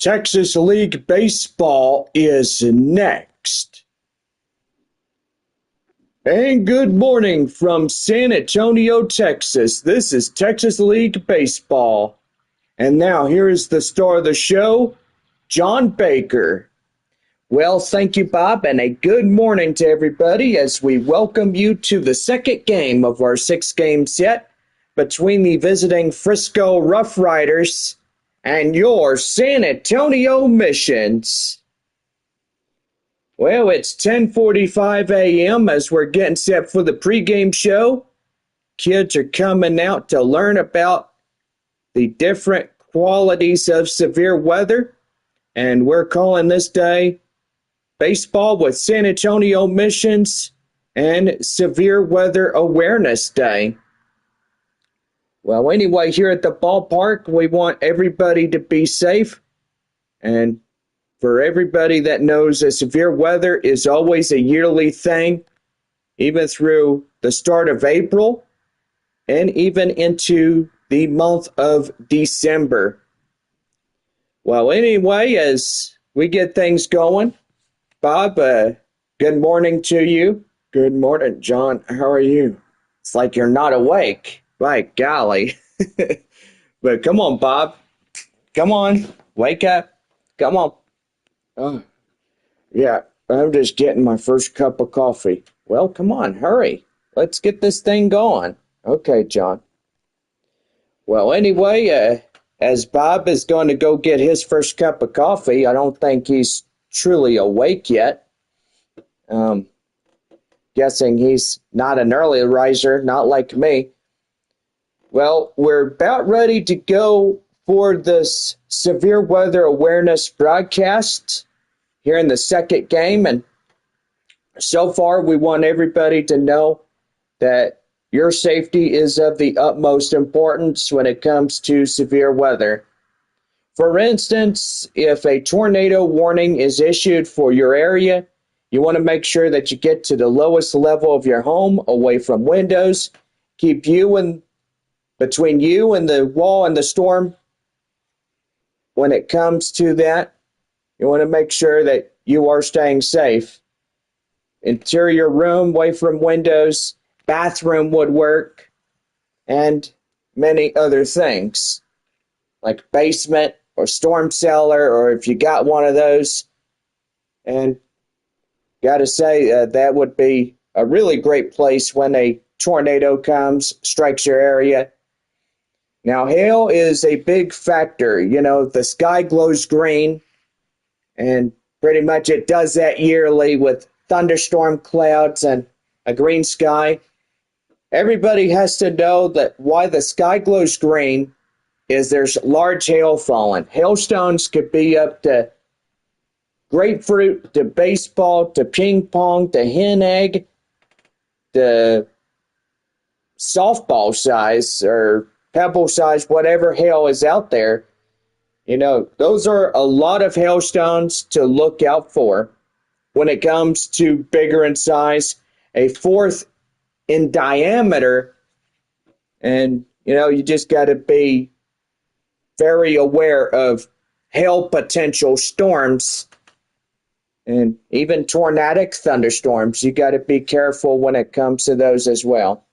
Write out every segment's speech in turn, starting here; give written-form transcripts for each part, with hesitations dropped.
Texas League Baseball is next. And good morning from San Antonio, Texas. This is Texas League Baseball. And now here is the star of the show, John Baker. Well, thank you, Bob, and a good morning to everybody as we welcome you to the second game of our six-game set between the visiting Frisco RoughRiders and your San Antonio Missions. Well, it's 10:45 a.m. as we're getting set for the pregame show. Kids are coming out to learn about the different qualities of severe weather, and we're calling this day Baseball with San Antonio Missions and Severe Weather Awareness Day. Well, anyway, here at the ballpark, we want everybody to be safe. And for everybody that knows that severe weather is always a yearly thing, even through the start of April and even into the month of December. Well, anyway, as we get things going, Bob, good morning to you. Good morning, John. How are you? It's like you're not awake. By golly. But come on, Bob. Come on. Wake up. Come on. Oh, yeah, I'm just getting my first cup of coffee. Well, come on, hurry. Let's get this thing going. Okay, John. Well, anyway, as Bob is going to go get his first cup of coffee, I don't think he's truly awake yet. Guessing he's not an early riser, not like me. Well, we're about ready to go for this severe weather awareness broadcast here in the second game. And so far, we want everybody to know that your safety is of the utmost importance when it comes to severe weather. For instance, if a tornado warning is issued for your area, you want to make sure that you get to the lowest level of your home, away from windows. Keep you and between you and the wall and the storm. When it comes to that, you want to make sure that you are staying safe. Interior room, away from windows, bathroom would work, and many other things, like basement or storm cellar, or if you got one of those. And got to say, that would be a really great place when a tornado comes, strikes your area. Now, hail is a big factor. You know, the sky glows green, and pretty much it does that yearly with thunderstorm clouds and a green sky. Everybody has to know that why the sky glows green is there's large hail falling. Hailstones could be up to grapefruit, to baseball, to ping pong, to hen egg, to softball size or pebble size, whatever hail is out there. You know, those are a lot of hailstones to look out for. When it comes to bigger in size, a fourth in diameter, and you know, you just got to be very aware of hail potential storms and even tornadic thunderstorms. You got to be careful when it comes to those as well.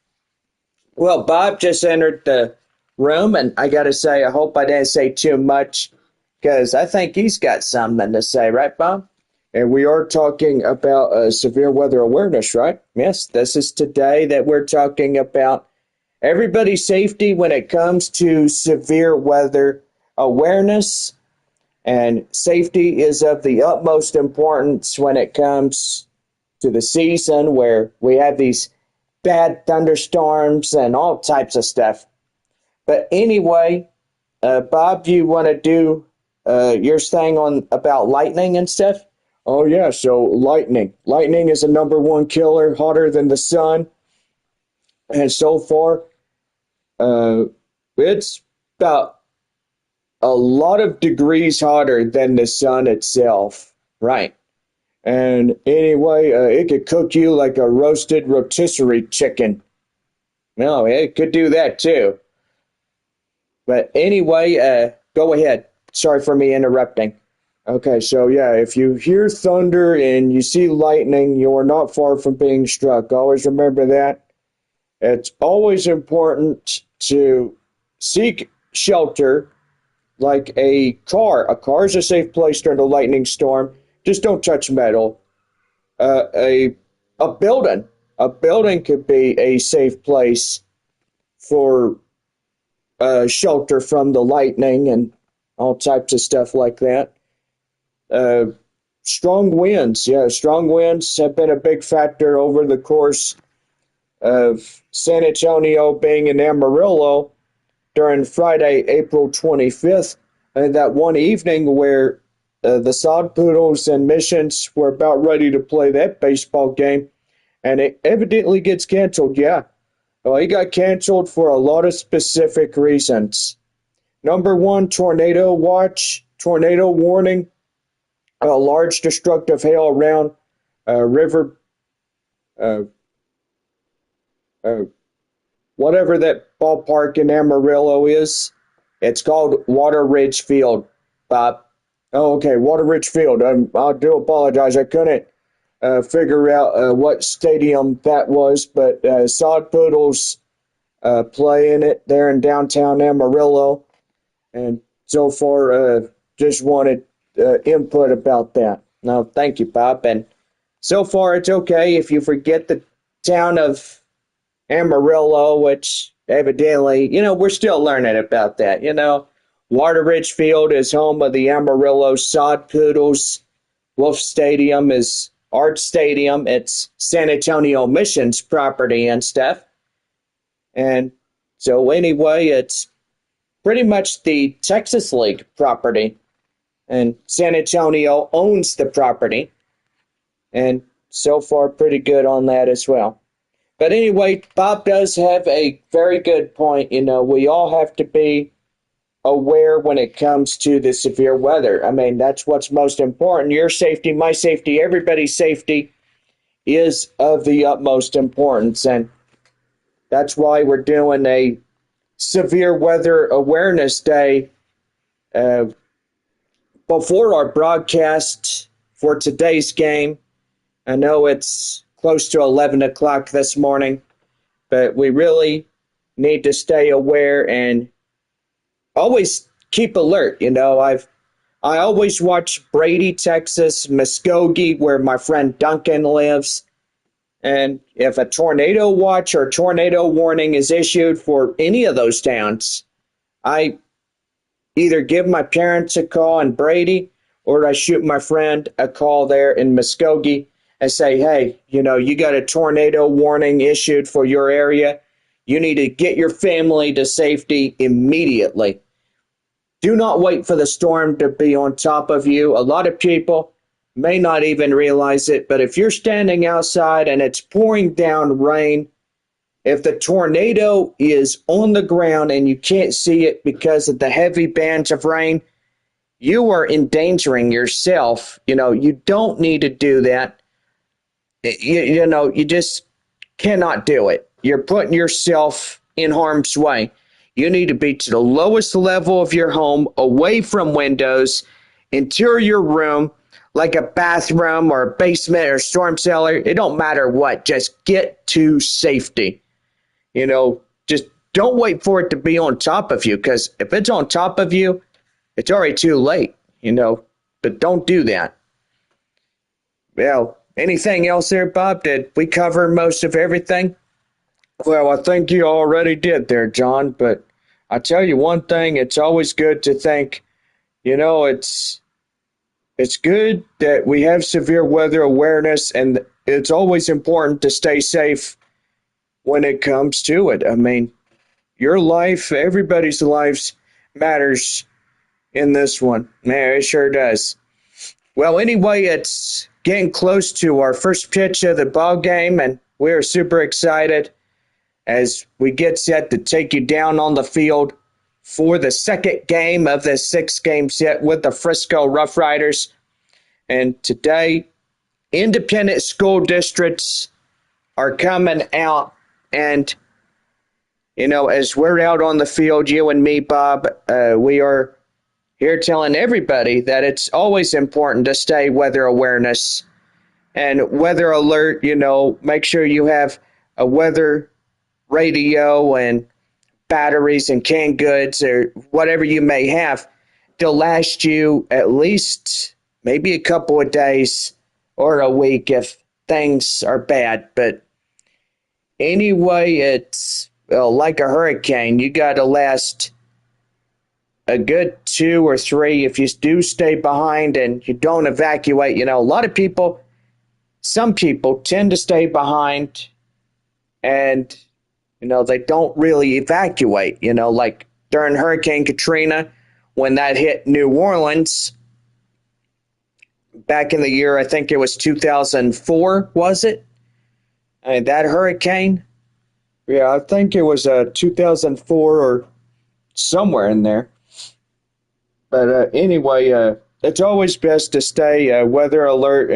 Well, Bob just entered the room, and I got to say, I hope I didn't say too much, because I think he's got something to say, right, Bob? And we are talking about severe weather awareness, right? Yes, this is today that we're talking about everybody's safety when it comes to severe weather awareness. And safety is of the utmost importance when it comes to the season where we have these bad thunderstorms and all types of stuff. But anyway, Bob, you want to do your thing on about lightning and stuff? Oh, yeah, so lightning. Lightning is a number one killer, hotter than the sun. And so far, it's about a lot of degrees hotter than the sun itself, right? And anyway, it could cook you like a roasted rotisserie chicken. No, it could do that too. But anyway, go ahead. Sorry for me interrupting. Okay, so yeah, if you hear thunder and you see lightning, you are not far from being struck. Always remember that. It's always important to seek shelter like a car. A car is a safe place during a lightning storm. Just don't touch metal. Uh, a a building. A building could be a safe place for shelter from the lightning and all types of stuff like that. Uh, Strong winds, yeah, strong winds have been a big factor over the course of San Antonio being in Amarillo during Friday, April 25th, and that one evening where the Sod Poodles and Missions were about ready to play that baseball game, and it evidently gets canceled, yeah. Well, it got canceled for a lot of specific reasons. Number one, tornado watch, tornado warning, a large destructive hail around river, uh, uh, whatever that ballpark in Amarillo is. It's called Water Ridge Field, Bob. Oh, okay, Water Ridge Field. I do apologize. I couldn't figure out what stadium that was, but Sod Poodles play in it there in downtown Amarillo. And so far, just wanted input about that. No, thank you, Bob. And so far, it's okay if you forget the town of Amarillo, which evidently, we're still learning about that. Water Ridge Field is home of the Amarillo Sod Poodles. Wolf Stadium is Art Stadium. It's San Antonio Missions property and stuff. And so anyway, it's pretty much the Texas League property. And San Antonio owns the property. And so far, pretty good on that as well. But anyway, Bob does have a very good point. We all have to be aware when it comes to the severe weather. I mean, that's what's most important. Your safety, my safety, everybody's safety is of the utmost importance. And that's why we're doing a Severe Weather Awareness Day before our broadcast for today's game. I know it's close to 11 o'clock this morning, but we really need to stay aware and always keep alert. I always watch Brady, Texas, Muskogee, where my friend Duncan lives. And if a tornado watch or tornado warning is issued for any of those towns, I either give my parents a call in Brady or I shoot my friend a call there in Muskogee and say, hey, you got a tornado warning issued for your area. You need to get your family to safety immediately. Do not wait for the storm to be on top of you. A lot of people may not even realize it, but if you're standing outside and it's pouring down rain, if the tornado is on the ground and you can't see it because of the heavy bands of rain, you are endangering yourself. You don't need to do that. You just cannot do it. You're putting yourself in harm's way. You need to be to the lowest level of your home, away from windows, interior room, like a bathroom or a basement or storm cellar. It don't matter what. Just get to safety. Just don't wait for it to be on top of you, because if it's on top of you, it's already too late, but don't do that. Well, anything else there, Bob? Did we cover most of everything? Well, I think you already did there, John, but I tell you one thing, it's always good to think, it's good that we have severe weather awareness, and it's always important to stay safe when it comes to it. I mean, your life, everybody's lives matters in this one. Man, it sure does. Well, anyway, it's getting close to our first pitch of the ball game, and we're super excited as we get set to take you down on the field for the second game of this 6-game set with the Frisco RoughRiders. And today, independent school districts are coming out, and as we're out on the field, you and me, Bob, we are here telling everybody that it's always important to stay weather awareness and weather alert. Make sure you have a weather radio and batteries and canned goods or whatever you may have to last you at least maybe a couple of days or a week if things are bad. But anyway, it's like a hurricane. You got to last a good 2 or 3 if you do stay behind and you don't evacuate. A lot of people, some people tend to stay behind and, they don't really evacuate, like during Hurricane Katrina when that hit New Orleans back in the year, I think it was 2004, was it? That hurricane? Yeah, I think it was 2004 or somewhere in there. But anyway, it's always best to stay weather alert,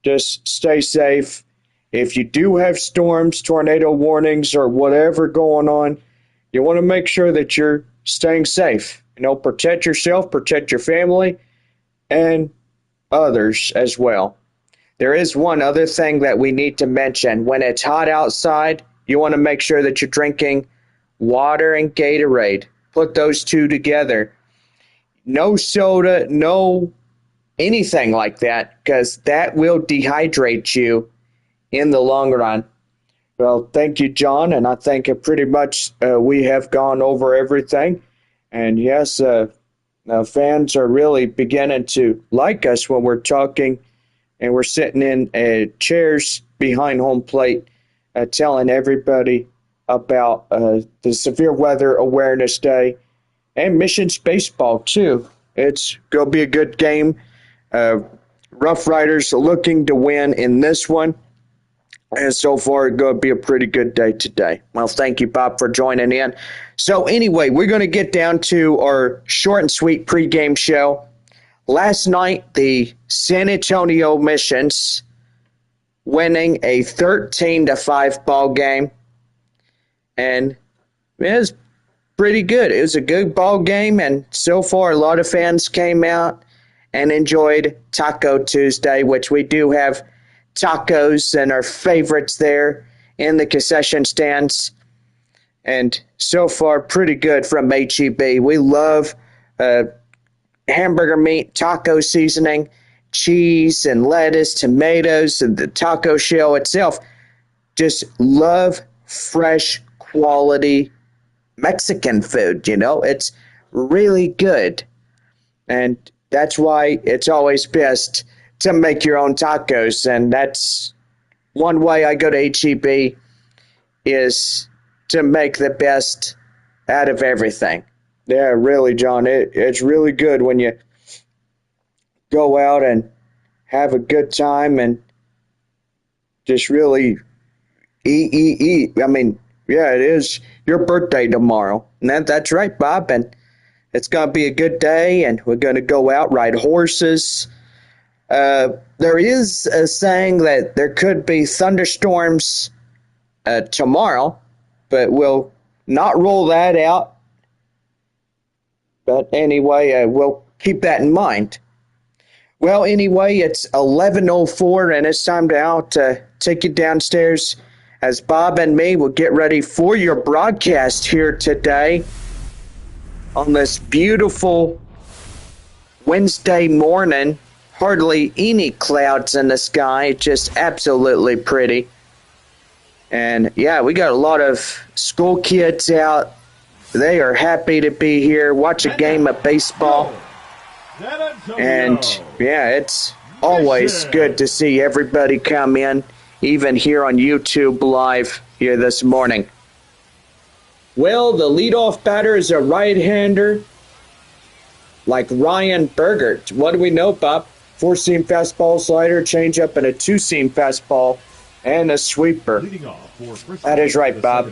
just stay safe. If you do have storms, tornado warnings, or whatever going on, you want to make sure that you're staying safe. Protect yourself, protect your family, and others as well. There is one other thing that we need to mention. When it's hot outside, you want to make sure that you're drinking water and Gatorade. Put those two together. No soda, no anything like that, because that will dehydrate you in the long run. Well, thank you, John, and I think pretty much we have gone over everything. And yes, fans are really beginning to like us when we're talking and we're sitting in chairs behind home plate telling everybody about the Severe Weather Awareness Day and Missions Baseball, too. It's going to be a good game. RoughRiders looking to win in this one. And so far, it's going to be a pretty good day today. Well, thank you, Bob, for joining in. So anyway, we're going to get down to our short and sweet pregame show. Last night, the San Antonio Missions winning a 13-5 ball game. And it was pretty good. It was a good ball game, and so far, a lot of fans came out and enjoyed Taco Tuesday, which we do have tacos and our favorites there in the concession stands. And so far, pretty good from HEB. We love hamburger meat, taco seasoning, cheese and lettuce, tomatoes, and the taco shell itself. Just love fresh quality Mexican food, It's really good. And that's why it's always best to make your own tacos. And that's one way I go to HEB is to make the best out of everything. Yeah, really, John. It's really good when you go out and have a good time and just really eat. I mean, yeah, it is your birthday tomorrow. And that's right, Bob. And it's going to be a good day, and we're going to go out, ride horses. There is a saying that there could be thunderstorms tomorrow, but we'll not rule that out. But anyway, we'll keep that in mind. Well, anyway, it's 11:04, and it's time to take you downstairs as Bob and me will get ready for your broadcast here today on this beautiful Wednesday morning. Hardly any clouds in the sky, just absolutely pretty. And yeah, we got a lot of school kids out. They are happy to be here, watch a game of baseball. And yeah, it's always good to see everybody come in, even here on YouTube Live here this morning. Well, the leadoff batter is a right-hander like Ryan Bergert. What do we know, Bob? 4-seam fastball, slider, changeup, and a 2-seam fastball, and a sweeper. That is right, Bob.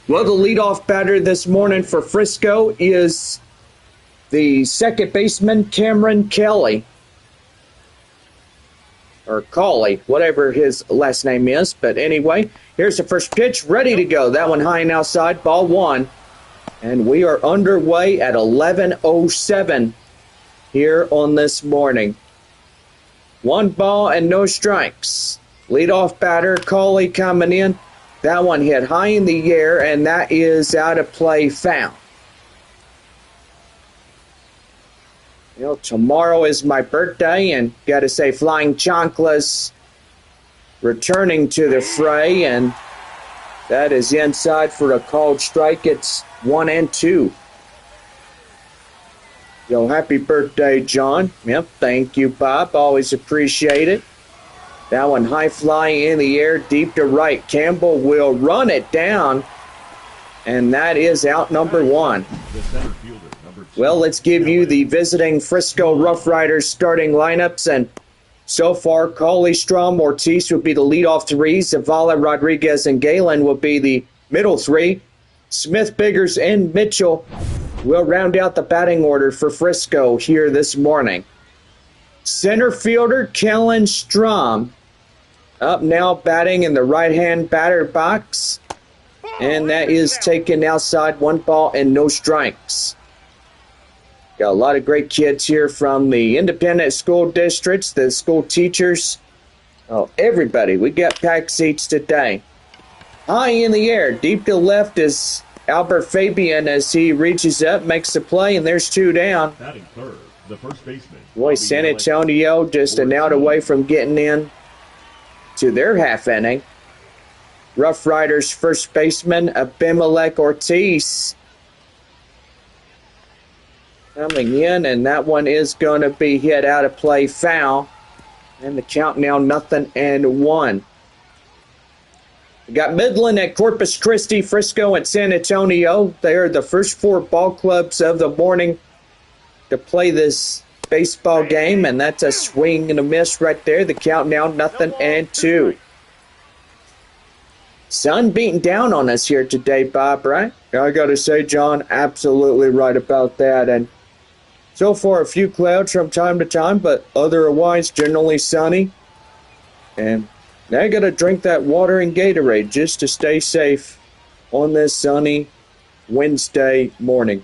Well, the leadoff batter this morning for Frisco is the second baseman, Cameron Kelly. Or Cawley, whatever his last name is. But anyway, here's the first pitch, ready to go. That one high and outside, ball one. And we are underway at 11:07 here on this morning. 1 ball and no strikes. Leadoff batter, Coley coming in. That one hit high in the air, and that is out of play, foul. You know, tomorrow is my birthday, and got to say Flying Chanclas returning to the fray, and that is inside for a called strike. It's 1-2. Yo, happy birthday, John. Yep, thank you, Bob. Always appreciate it. That one high flying in the air, deep to right. Campbell will run it down, and that is out number 1. Well, let's give you the visiting Frisco RoughRiders starting lineups, and so far, Coley, Strom, Ortiz would be the leadoff 3. Zavala, Rodriguez, and Galen will be the middle 3. Smith, Biggers, and Mitchell will round out the batting order for Frisco here this morning. Center fielder Kellen Strom up now batting in the right-hand batter box, and that is taken outside. 1 ball and no strikes. Got a lot of great kids here from the independent school districts, the school teachers. Oh, everybody. We got packed seats today. High in the air, deep to left is Albert Fabian as he reaches up, makes the play, and there's 2 down. Batting third, the first baseman. Boy, San Antonio just an out away from getting in to their half inning. RoughRiders first baseman Abimelech Ortiz coming in, and that one is going to be hit out of play, foul. And the count now 0-1. We got Midland at Corpus Christi, Frisco at San Antonio. They are the first 4 ball clubs of the morning to play this baseball game, and that's a swing and a miss right there. The count now 0-2. Sun beating down on us here today, Bob, right? I got to say, John, absolutely right about that. And so far, a few clouds from time to time, but otherwise generally sunny. And now I got to drink that water and Gatorade just to stay safe on this sunny Wednesday morning.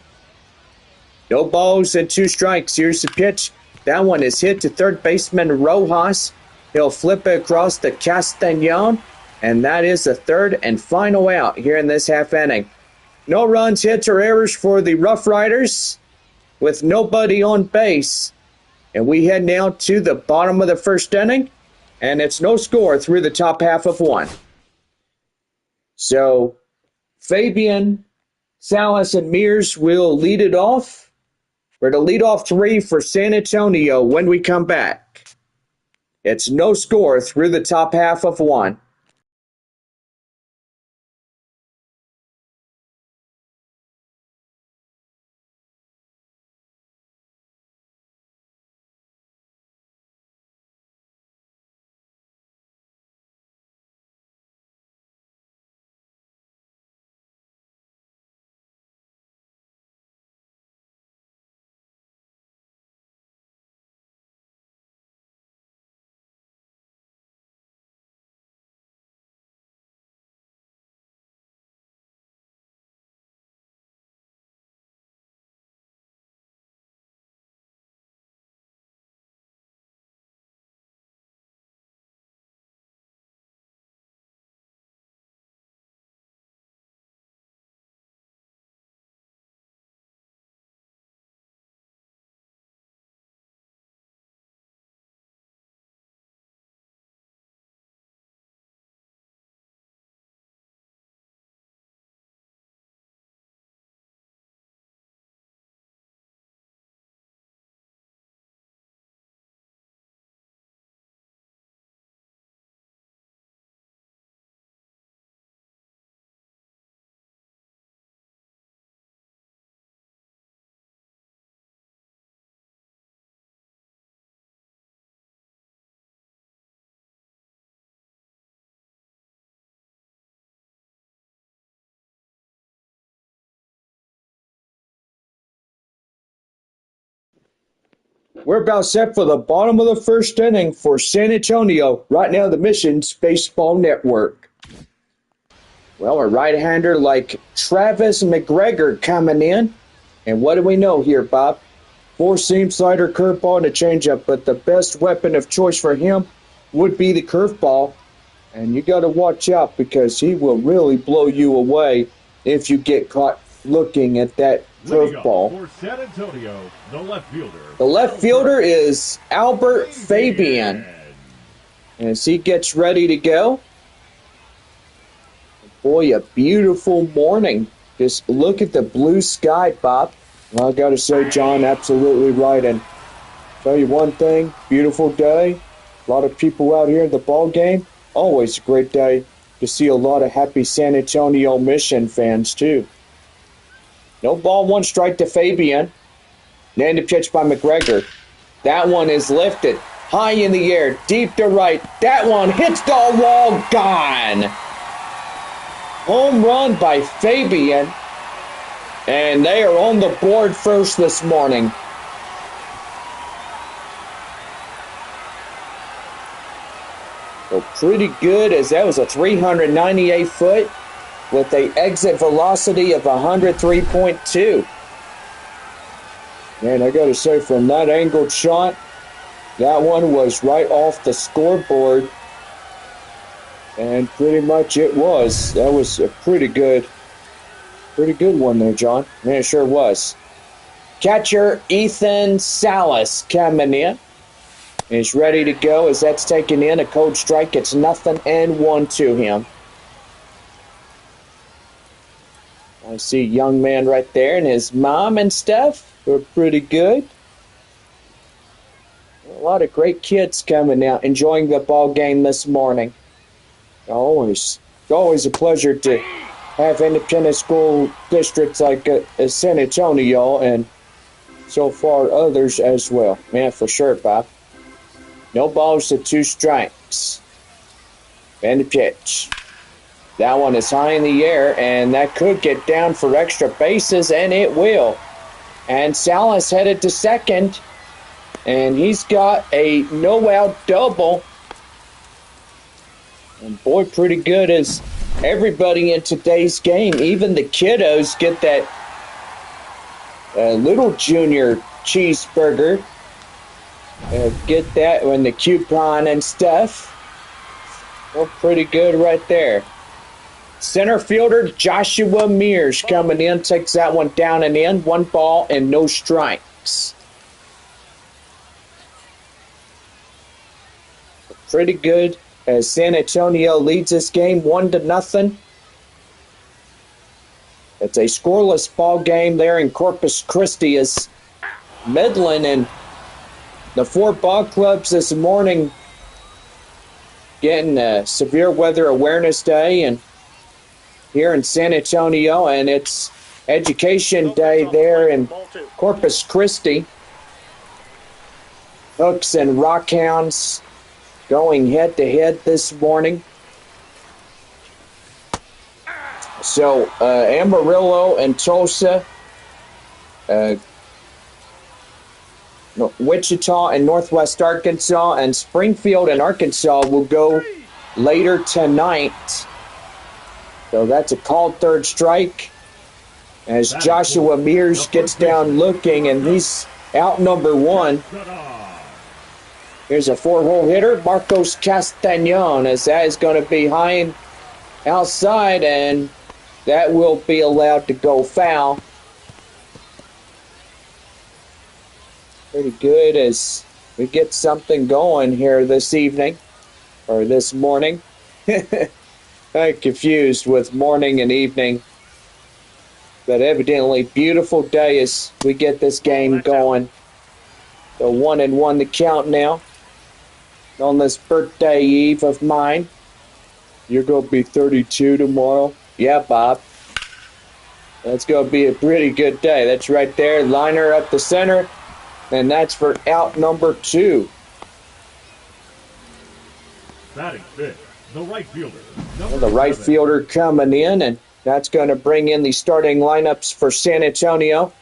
No balls and 2 strikes. Here's the pitch. That one is hit to third baseman Rojas. He'll flip it across to Castañon, and that is the third and final out here in this half inning. No runs, hits, or errors for the RoughRiders with nobody on base. And we head now to the bottom of the first inning, and it's no score through the top half of 1. So Fabian, Salas, and Mears will lead it off. For the leadoff 3 for San Antonio when we come back. It's no score through the top half of 1. We're about set for the bottom of the first inning for San Antonio. Right now, the Missions Baseball Network. Well, a right-hander like Travis McGregor coming in. And what do we know here, Bob? Four-seam slider, curveball, and a changeup. But the best weapon of choice for him would be the curveball. And you got to watch out because he will really blow you away if you get caught looking at that curveball. For San Antonio, the left fielder. The left fielder is Albert Fabian. As he gets ready to go. Boy, a beautiful morning. Just look at the blue sky, Bob. Well, I got to say, John, absolutely right. And tell you one thing, beautiful day. A lot of people out here at the ball game. Always a great day to see a lot of happy San Antonio Mission fans, too. No ball, one strike to Fabian. And the pitch by McGregor. That one is lifted high in the air, deep to right. That one hits the wall, gone. Home run by Fabian. And they are on the board first this morning. So pretty good, as that was a 398 foot with a exit velocity of 103.2. Man, I got to say, from that angled shot, that one was right off the scoreboard. And pretty much it was. That was a pretty good one there, John. Man, it sure was. Catcher Ethan Salas coming in. He's ready to go as that's taken in. A cold strike. It's 0-1 to him. I see a young man right there and his mom and stuff. They're pretty good. A lot of great kids coming out, enjoying the ball game this morning. It's always a pleasure to have independent school districts like San Antonio and so far others as well. Man, for sure, Bob. No balls to 2 strikes. And the pitch. That one is high in the air, and that could get down for extra bases, and it will. And Salas headed to second, and he's got a no-out double. And boy, pretty good as everybody in today's game, even the kiddos, get that little junior cheeseburger. Get that when the coupon and stuff. Well, pretty good right there. Center fielder Joshua Mears coming in, takes that one down and in. 1 ball and no strikes. Pretty good as San Antonio leads this game 1-0. It's a scoreless ball game there in Corpus Christi as Midland and the 4 ball clubs this morning getting a severe weather awareness day and here in San Antonio, and it's Education Day there in Corpus Christi. Hooks and Rockhounds going head-to-head this morning. So Amarillo and Tulsa, Wichita and Northwest Arkansas, and Springfield and Arkansas will go later tonight. So that's a called third strike as Joshua Mears gets down looking, and he's out number 1. Here's a 4-hole hitter, Marcos Castañon, as that is going to be high and outside, and that will be allowed to go foul. Pretty good as we get something going here this evening, or this morning. I'm confused with morning and evening. But evidently, beautiful day as we get this game going. So 1-1 the count now. On this birthday eve of mine. You're going to be 32 tomorrow? Yeah, Bob. That's going to be a pretty good day. That's right there. Liner up the center. And that's for out number 2. Batting fifth, the right fielder. The right fielder coming in, and that's going to bring in the starting lineups for San Antonio.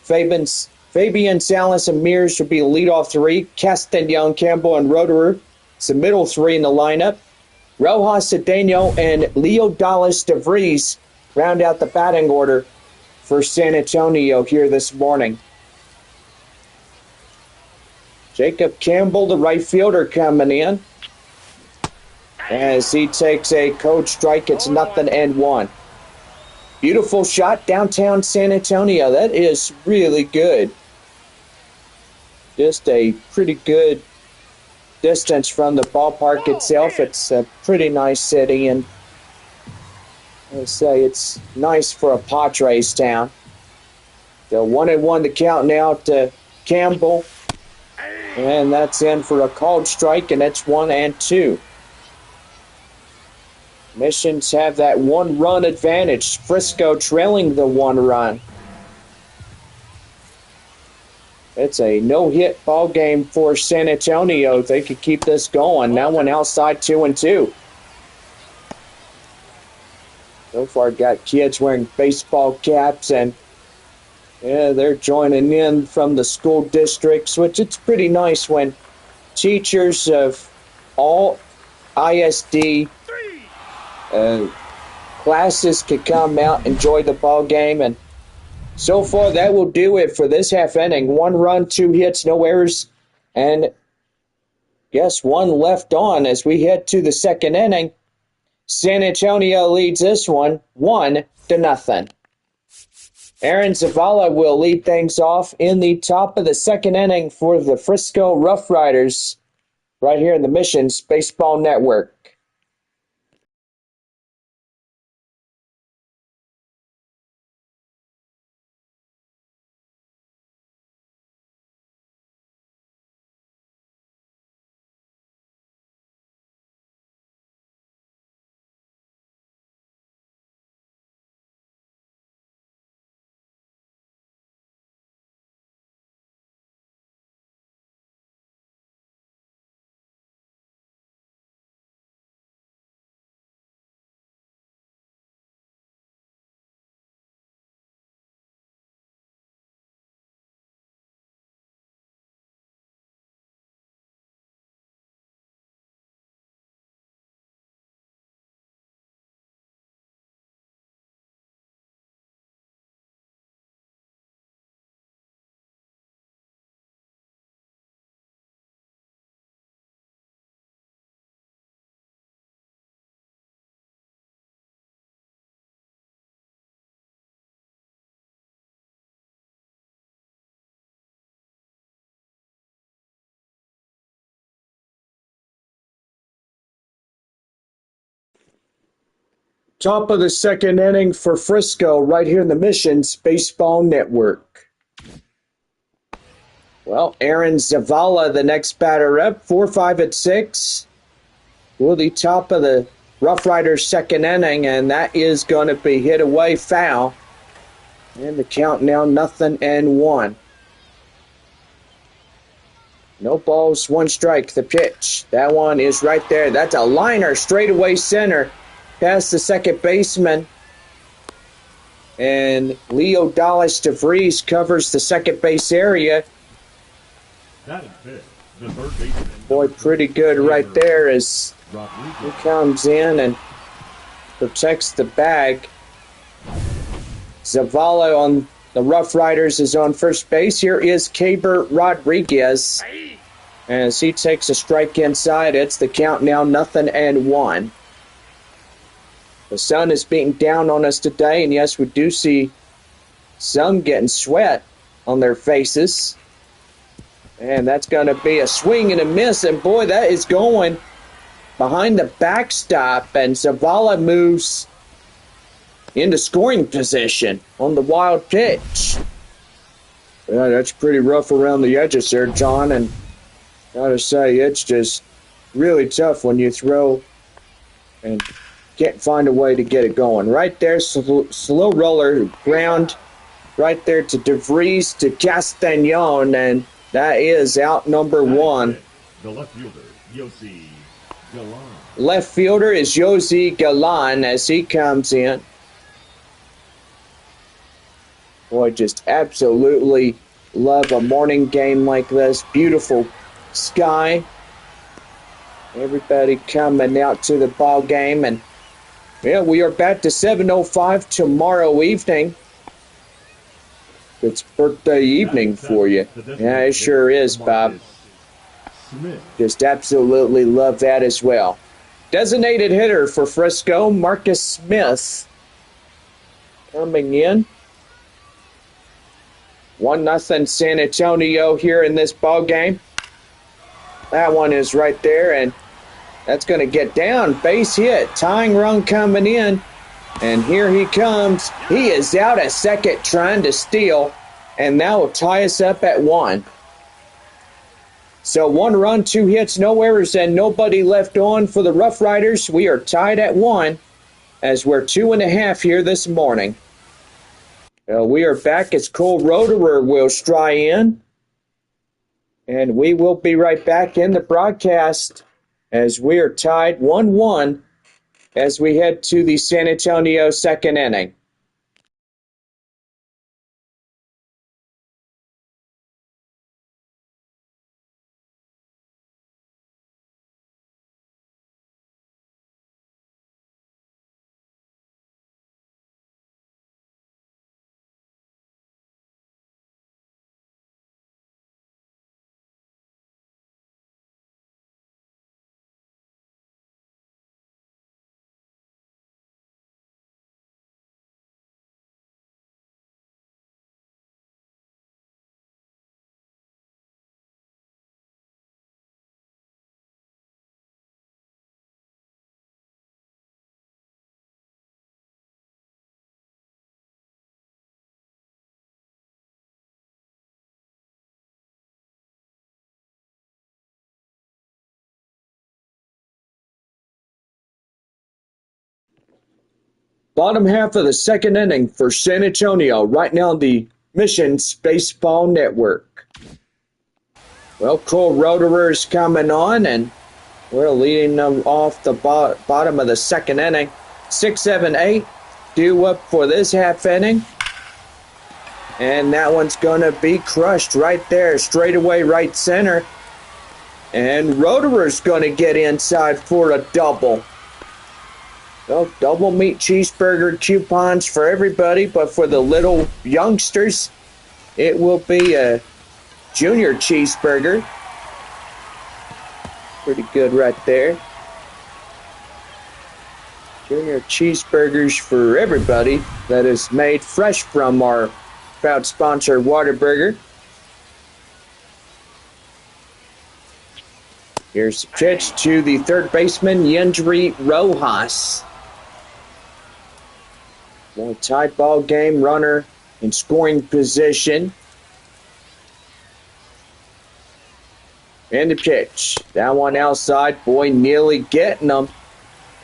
Fabian, Salas, and Mears will be the leadoff 3. Castañon, Campbell, and Roederer. It's the middle 3 in the lineup. Rojas Cedeno and Leo Dallas DeVries round out the batting order for San Antonio here this morning. Jacob Campbell, the right fielder, coming in. As he takes a cold strike, it's 0-1. Beautiful shot downtown San Antonio. That is really good. Just a pretty good distance from the ballpark itself. It's a pretty nice city, and I say it's nice for a Padres town. So 1-1 the count now to Campbell. And that's in for a called strike, and it's 1-2. Missions have that one-run advantage. Frisco trailing the one run. It's a no-hit ball game for San Antonio. They could keep this going. That one outside 2-2. So far, got kids wearing baseball caps, and yeah, they're joining in from the school districts, which it's pretty nice when teachers of all ISD classes could come out, enjoy the ball game. And so far, that will do it for this half inning. 1 run, 2 hits, no errors, and yes, 1 left on as we head to the second inning. San Antonio leads this one 1-0. Aaron Zavala will lead things off in the top of the second inning for the Frisco RoughRiders right here in the Missions Baseball Network. Top of the second inning for Frisco right here in the Missions Baseball Network. Well, Aaron Zavala, the next batter up, 4-5-6. Well, the top of the RoughRiders second inning, and that is going to be hit away foul. And the count now 0-1. No balls, 1 strike, the pitch. That one is right there. That's a liner, straightaway center. Past the second baseman. And Leo Dallas DeVries covers the second base area. That is big. The third baseman. Boy, pretty good right there as he comes in and protects the bag. Zavala on the RoughRiders is on first base. Here is Caber Rodriguez. As he takes a strike inside, it's the count now 0-1. The sun is beating down on us today, and yes, we do see some getting sweat on their faces. And that's going to be a swing and a miss, and boy, that is going behind the backstop, and Zavala moves into scoring position on the wild pitch. Yeah, that's pretty rough around the edges there, John, and gotta say, it's just really tough when you throw and can't find a way to get it going. Right there, slow roller, ground right there to DeVries to Castagnon, and that is out number 1. The left fielder, Yossi Galan. Left fielder is Yossi Galan as he comes in. Boy, just absolutely love a morning game like this. Beautiful sky. Everybody coming out to the ball game, and yeah, we are back to 7:05 tomorrow evening. It's birthday evening for you. Yeah, it sure is, Bob. Just absolutely love that as well. Designated hitter for Frisco, Marcus Smith, coming in. 1-0 San Antonio here in this ball game. That one is right there, and that's going to get down. Base hit. Tying run coming in. And here he comes. He is out at second trying to steal, and that will tie us up at 1. So 1 run, 2 hits, no errors, and nobody left on for the RoughRiders. We are tied at 1 as we're 2.5 here this morning. We are back as Cole Roederer will stride in. And we will be right back in the broadcast as we are tied 1-1 as we head to the San Antonio second inning. Bottom half of the second inning for San Antonio, right now on the Missions Baseball Network. Well, Cole Roederer is coming on, and we're leading them off the bottom of the second inning. 6, 7, 8 due up for this half inning. And that one's going to be crushed right there, straight away right center. And Roederer's going to get inside for a double. Well, double meat cheeseburger coupons for everybody, but for the little youngsters, it will be a junior cheeseburger. Pretty good right there. Junior cheeseburgers for everybody. That is made fresh from our proud sponsor, Whataburger. Here's the pitch to the third baseman, Yendry Rojas. Well, tied ball game, runner in scoring position. And the pitch. That one outside. Boy, nearly getting them.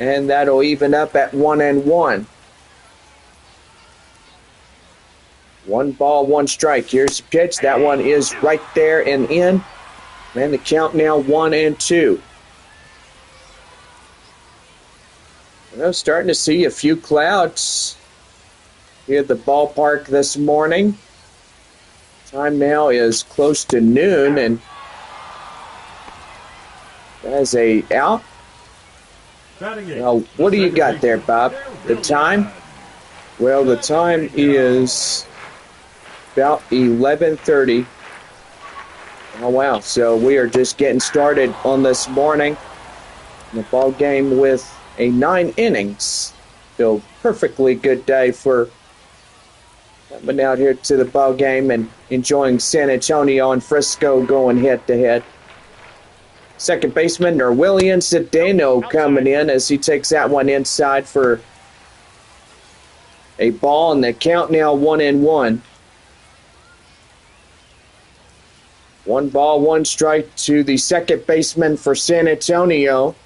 And that'll even up at 1-1. 1 ball, 1 strike. Here's the pitch. That one is right there and in. And the count now 1-2. Well, starting to see a few clouds here at the ballpark this morning. Time now is close to noon, and that's a out. Now, what do you got there, Bob? The time? Well, the time is about 11:30. Oh, wow. So we are just getting started on this morning. The ball game with a 9 innings. So perfectly good day for coming out here to the ball game and enjoying San Antonio and Frisco going head to head. Second baseman William Cedeno coming in as he takes that one inside for a ball, and the count now 1-1. 1 ball, 1 strike to the second baseman for San Antonio.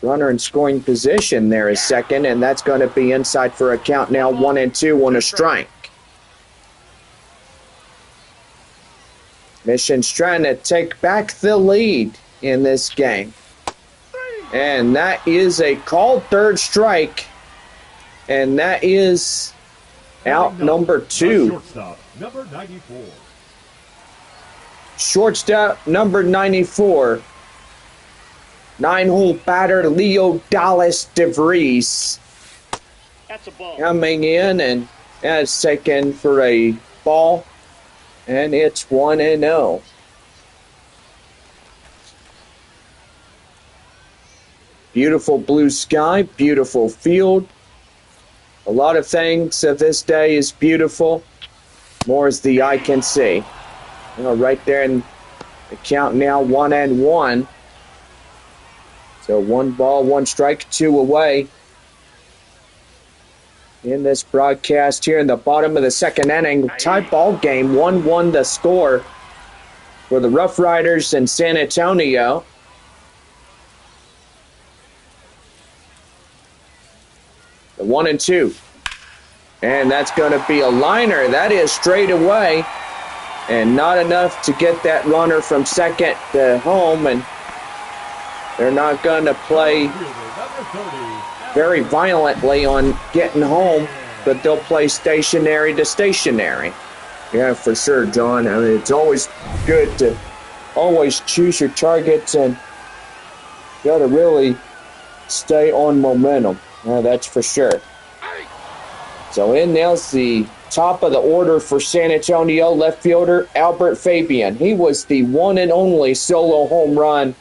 Runner in scoring position there is second, and that's going to be inside for a count now 1-2 on a strike. Mission's trying to take back the lead in this game. And that is a called third strike. And that is out number 2. Shortstop, number 94. Shortstop, number 94. Nine-hole batter Leo Dallas DeVries That's a ball. coming in, and that's taken for a ball, and it's 1-0. Beautiful blue sky, beautiful field. A lot of things of this day is beautiful, more as the eye can see. Right there in the count now, 1-1. So 1 ball, 1 strike, 2 away. In this broadcast here in the bottom of the second inning, tie ball game, 1-1 the score for the RoughRiders in San Antonio. The 1-2. And that's going to be a liner. That is straight away. And not enough to get that runner from second to home. And they're not going to play very violently on getting home, but they'll play stationary to stationary. Yeah, for sure, John. I mean, it's always good to always choose your targets, and you got to really stay on momentum. Yeah, that's for sure. So in now's the top of the order for San Antonio, left fielder Albert Fabian. He was the one and only solo home run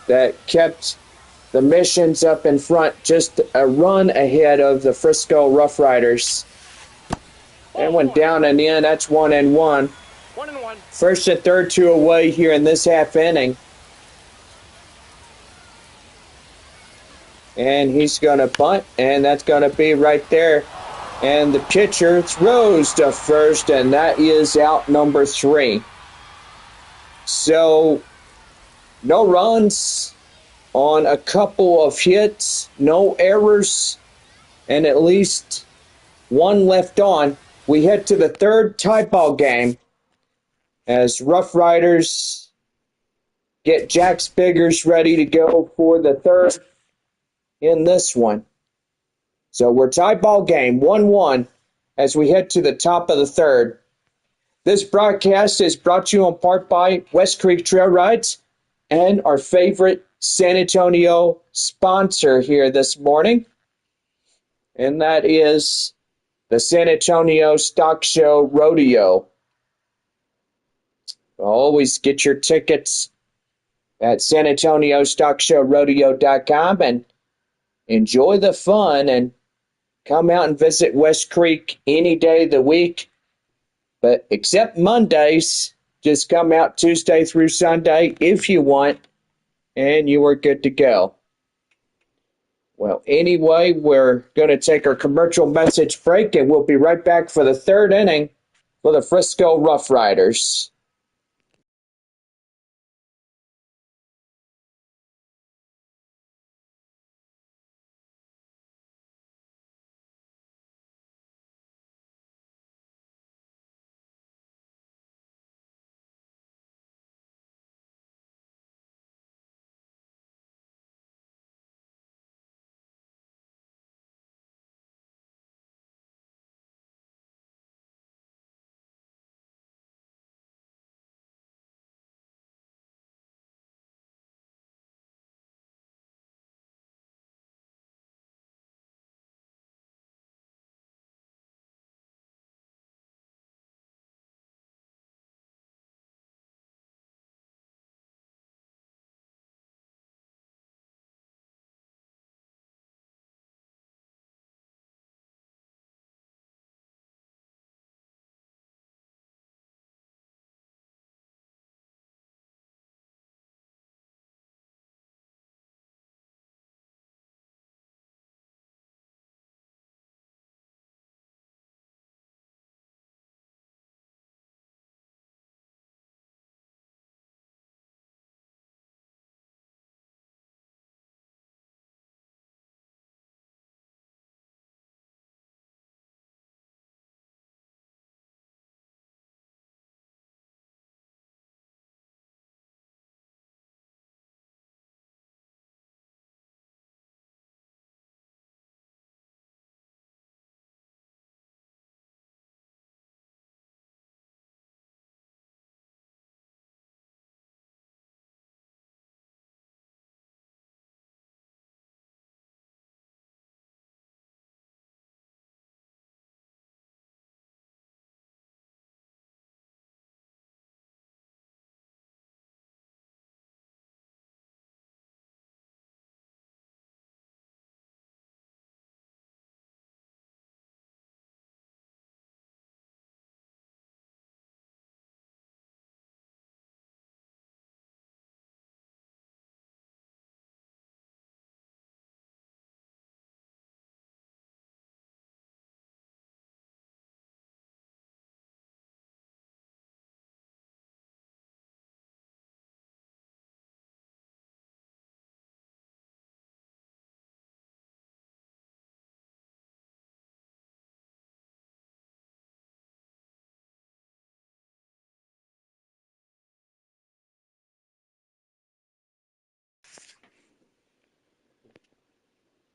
that kept the Missions up in front, just a run ahead of the Frisco RoughRiders. And went down and in. That's 1-1. 1-1. First and third, 2 away here in this half inning. And he's going to bunt, and that's going to be right there. And the pitcher throws to first, and that is out number 3. So, no runs on a couple of hits, no errors, and at least 1 left on. We head to the third tie ball game as RoughRiders get Jack Spiggers ready to go for the third in this one. So we're tie ball game, 1-1, as we head to the top of the third. This broadcast is brought to you in part by West Creek Trail Rides and our favorite San Antonio sponsor here this morning, and that is the San Antonio Stock Show Rodeo. Always get your tickets at SanAntonioStockShowRodeo.com and enjoy the fun, and come out and visit West Creek any day of the week, but except Mondays. Just come out Tuesday through Sunday if you want, and you are good to go. Well, anyway, we're going to take our commercial message break, and we'll be right back for the third inning for the Frisco RoughRiders.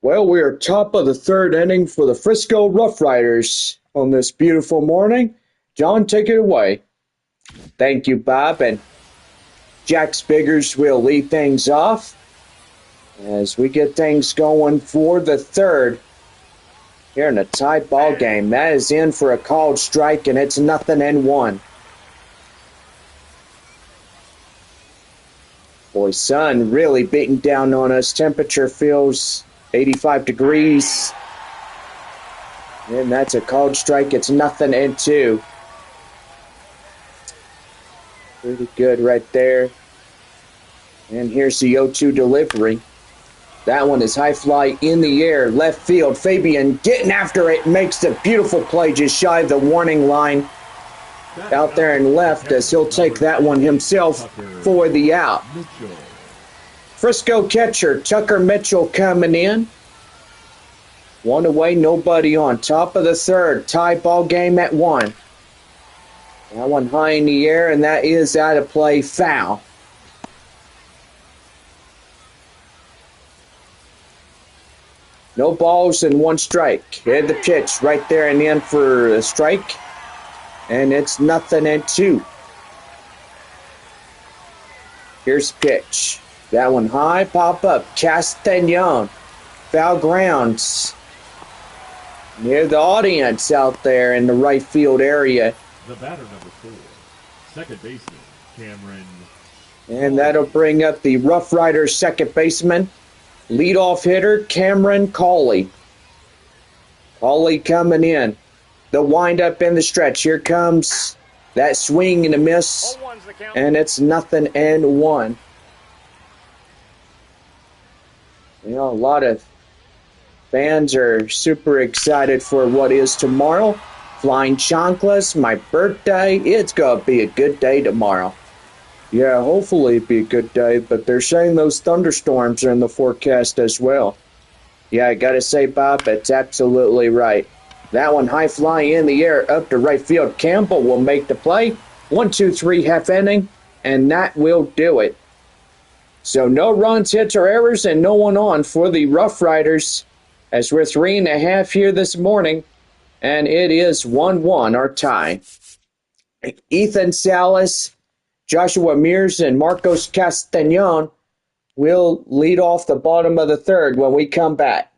Well, we are top of the third inning for the Frisco RoughRiders on this beautiful morning. John, take it away. Thank you, Bob. And Jack Spiggers will lead things off as we get things going for the third here in a tight ball game. That is in for a called strike, and it's 0-1. Boy, sun really beating down on us. Temperature feels 85 degrees. And that's a called strike. It's 0-2. Pretty good right there. And here's the 0-2 delivery. That one is high fly in the air, left field. Fabian getting after it, makes the beautiful play just shy of the warning line. Out there and left as he'll take that one himself for the out. Frisco catcher Tucker Mitchell coming in. One away, nobody on. Top of the third, tie ball game at 1. That one high in the air, and that is out of play, foul. No balls and 1 strike. Hit the pitch right there and in for a strike. And it's 0-2. Here's the pitch. That one high, pop up. Castañon. Foul grounds. Near the audience out there in the right field area. The batter, number 4, second baseman, Cameron. And that'll bring up the RoughRiders second baseman. Leadoff hitter, Cameron Cawley. Cawley coming in. The windup in the stretch. Here comes that swing and a miss. And it's 0-1. You know, a lot of fans are super excited for what is tomorrow. Flying chanclas, my birthday. It's going to be a good day tomorrow. Yeah, hopefully it'll be a good day, but they're saying those thunderstorms are in the forecast as well. Yeah, I got to say, Bob, that's absolutely right. That one high fly in the air up to right field. Campbell will make the play. 1-2-3 half inning, and that will do it. So no runs, hits, or errors, and no one on for the RoughRiders as we're 3.5 here this morning, and it is 1-1 our tie. Ethan Salas, Joshua Mears, and Marcos Castañon will lead off the bottom of the third when we come back.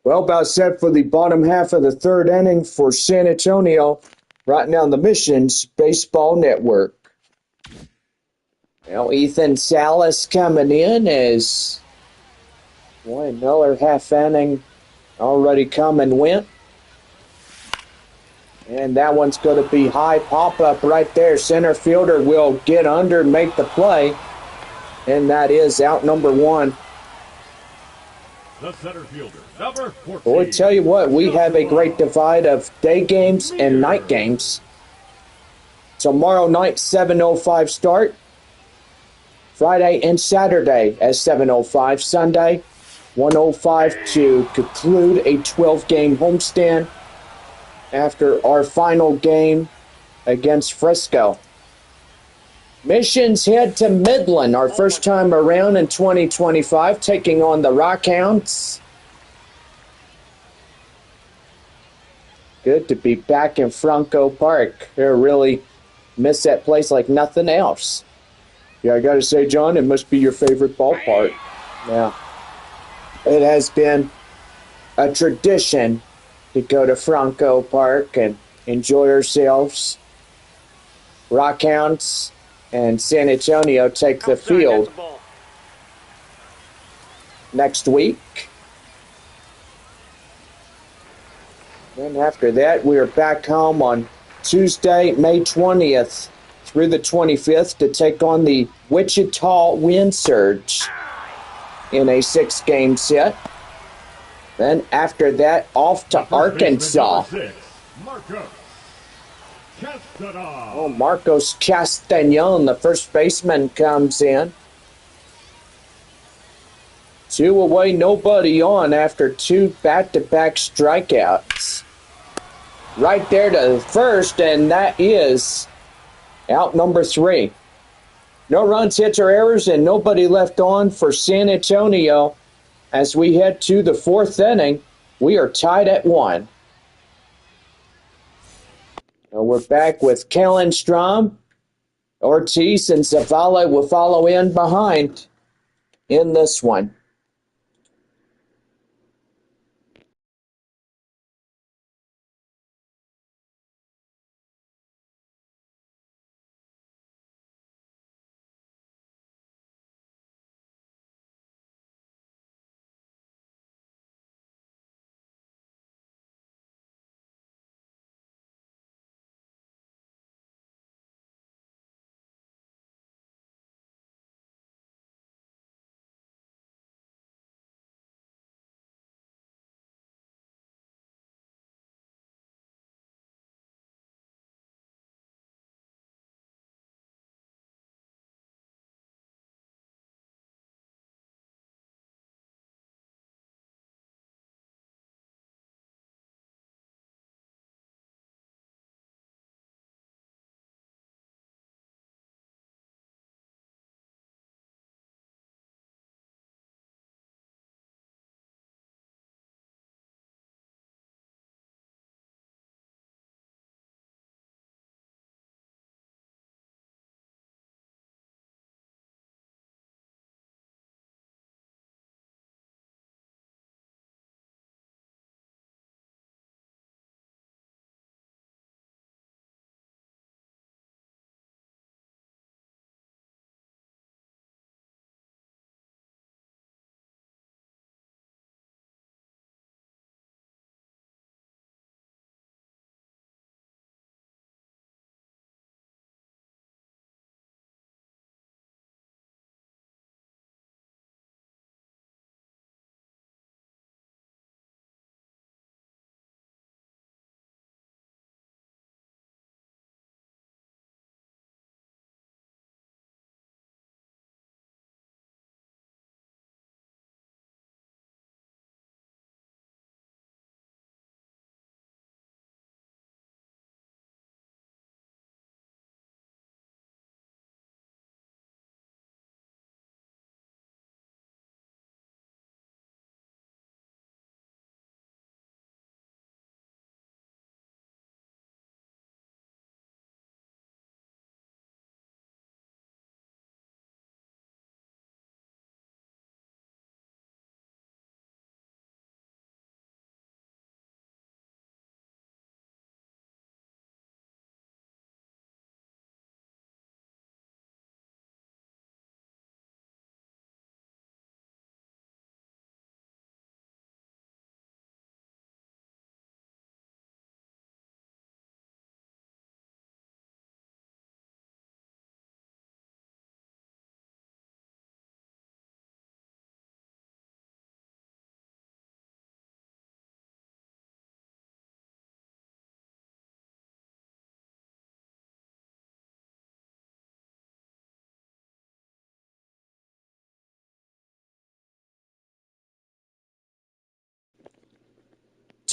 Well, about set for the bottom half of the third inning for San Antonio, right now on the Missions Baseball Network. Now Ethan Salas coming in as another half inning already come and went. And that one's going to be high pop-up right there. Center fielder will get under and make the play. And that is out number one. The center fielder, number 14. Boy, tell you what, we have a great divide of day games and night games. Tomorrow night, 7:05 start. Friday and Saturday at 7:05. Sunday, 1:05 to conclude a 12-game homestand after our final game against Frisco. Missions head to Midland, our first time around in 2025, taking on the Rockhounds. Good to be back in Frisco Park. I really miss that place like nothing else. Yeah, I got to say, John, it must be your favorite ballpark. Yeah. It has been a tradition to go to Frisco Park and enjoy ourselves. Rockhounds and San Antonio take the field next week. Then after that, we are back home on Tuesday, May 20th through the 25th to take on the Wichita Wind Surge in a 6-game set. Then after that, off to Arkansas. Marcos Castañon, the first baseman, comes in. 2 away, nobody on after 2 back-to-back strikeouts. Right there to the first, and that is out number 3. No runs, hits, or errors, and nobody left on for San Antonio. As we head to the 4th inning, we are tied at 1. We're back with Kellenstrom. Ortiz and Zavala will follow in behind in this one.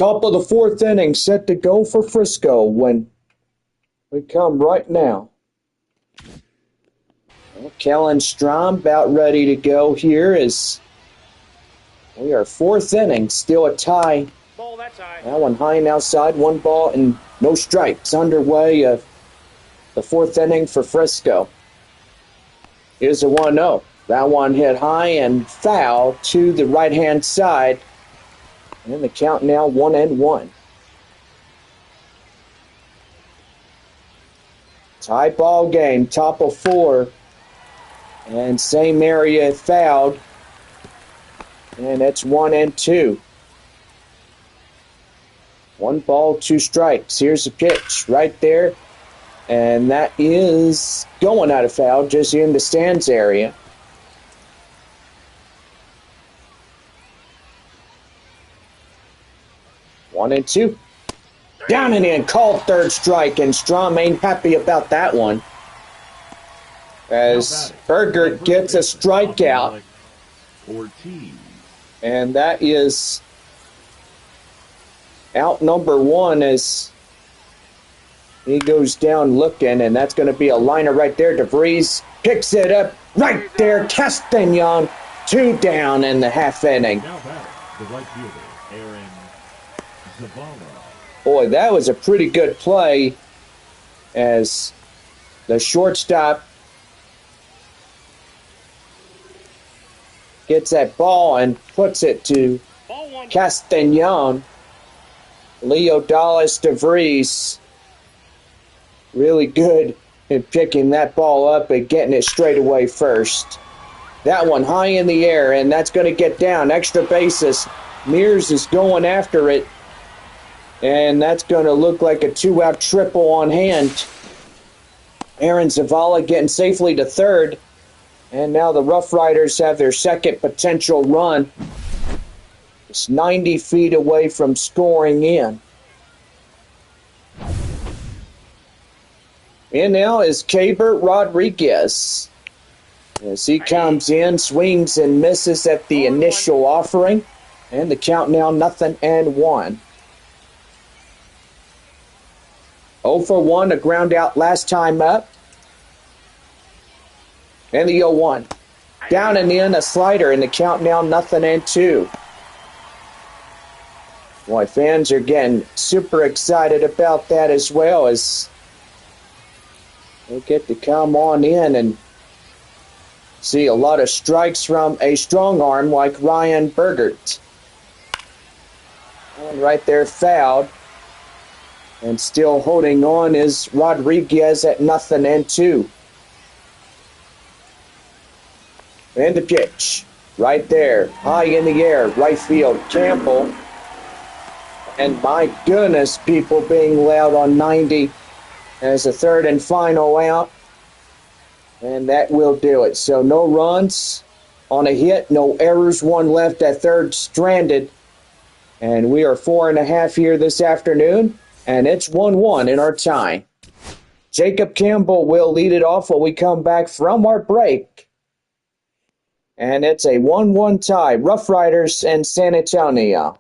Top of the fourth inning, set to go for Frisco when we come right now. Well, Kellen Strom about ready to go here as we are fourth inning, still a tie. Ball, that's high. That one high and outside, 1 ball and no strikes underway of the fourth inning for Frisco. Here's a 1-0. That one hit high and foul to the right-hand side. And the count now 1-1. Tie ball game, top of 4. And same area fouled. And it's 1-2. 1 ball, 2 strikes. Here's the pitch right there. And that is going out of foul just in the stands area. One and two. Down and in, called third strike, and Strom ain't happy about that one. As Berger gets a strikeout. And that is out number 1 as he goes down looking, and that's going to be a liner right there. DeVries picks it up right there. Castagnon, 2 down in the half inning. Now batter, the right fielder, Aaron Zavala. Boy, that was a pretty good play as the shortstop gets that ball and puts it to Castagnon. Leo Dallas DeVries really good in picking that ball up and getting it straight away first. That one high in the air, and that's going to get down. Extra bases. Mears is going after it, and that's going to look like a 2-out triple on hand. Aaron Zavala getting safely to third, and now the RoughRiders have their second potential run. It's 90 feet away from scoring in. And now is Caber Rodriguez. As he comes in, swings and misses at the initial offering. And the count now 0-1. 0 for 1, a ground out last time up. And the 0-1. Down and in, a slider, and the count now 0-2. Boy, fans are getting super excited about that as well as they get to come on in and see a lot of strikes from a strong arm like Ryan Bergert. And right there fouled. And still holding on is Rodriguez at 0-2. And the pitch right there, high in the air, right field, Campbell. And my goodness, people being loud on 90 as a third and final out. And that will do it. So no runs on a hit, no errors, 1 left at third, stranded. And we are 4.5 here this afternoon, and it's 1-1 in our tie. Jacob Campbell will lead it off when we come back from our break. And it's a 1-1 tie, RoughRiders and San Antonio.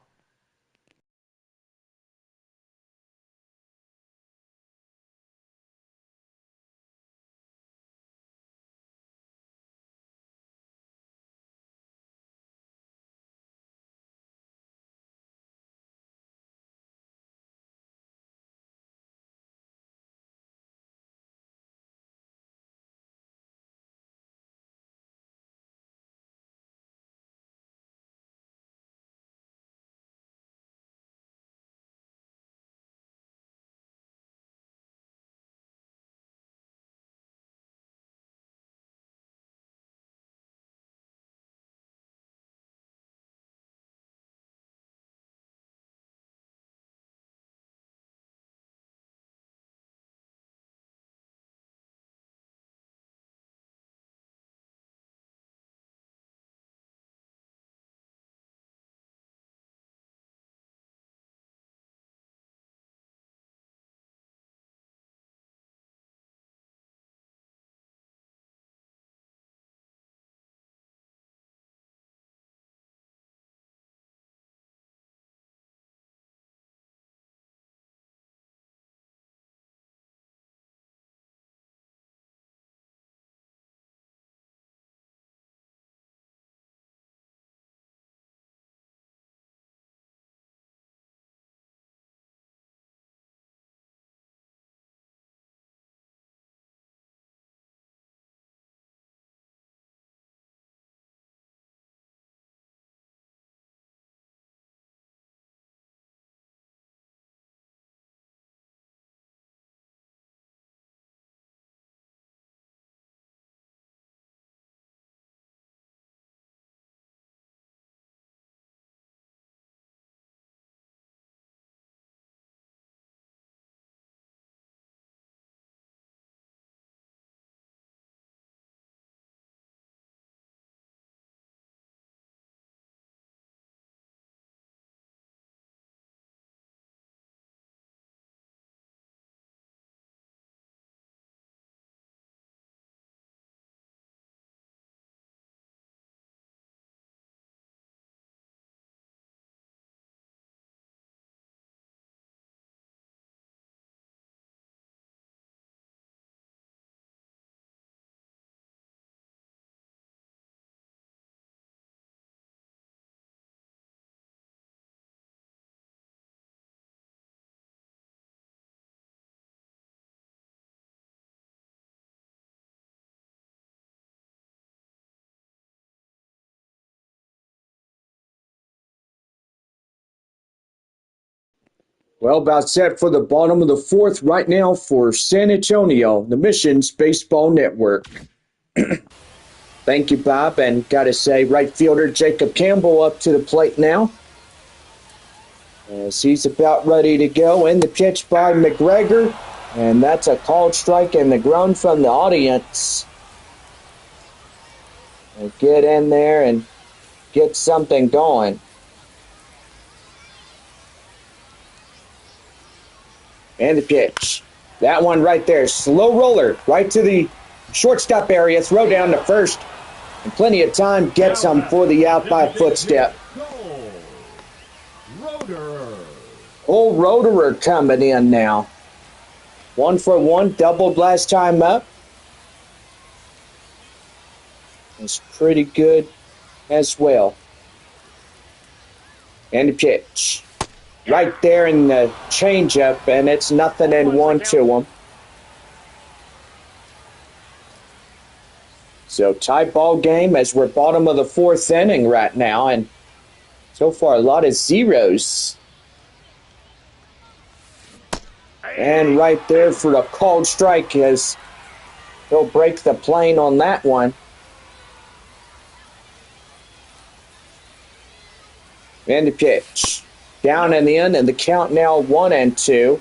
Well, about set for the bottom of the fourth right now for San Antonio, the Missions Baseball Network. Thank you, Bob. And got to say, right fielder Jacob Campbell up to the plate now, as he's about ready to go. In the pitch by McGregor, and that's a called strike and the groan from the audience. We'll get in there and get something going. And the pitch. That one right there, slow roller, right to the shortstop area, throw down to first. And plenty of time gets him for the out by footstep. Old Roederer coming in now. 1 for 1, doubled last time up. It's pretty good as well. And the pitch. Right there in the changeup, and it's 0-1 to him. So tie ball game as we're bottom of the fourth inning right now, and so far a lot of zeros. And right there for the called strike as he'll break the plane on that one. And the pitch. Down and in, and the count now 1-2.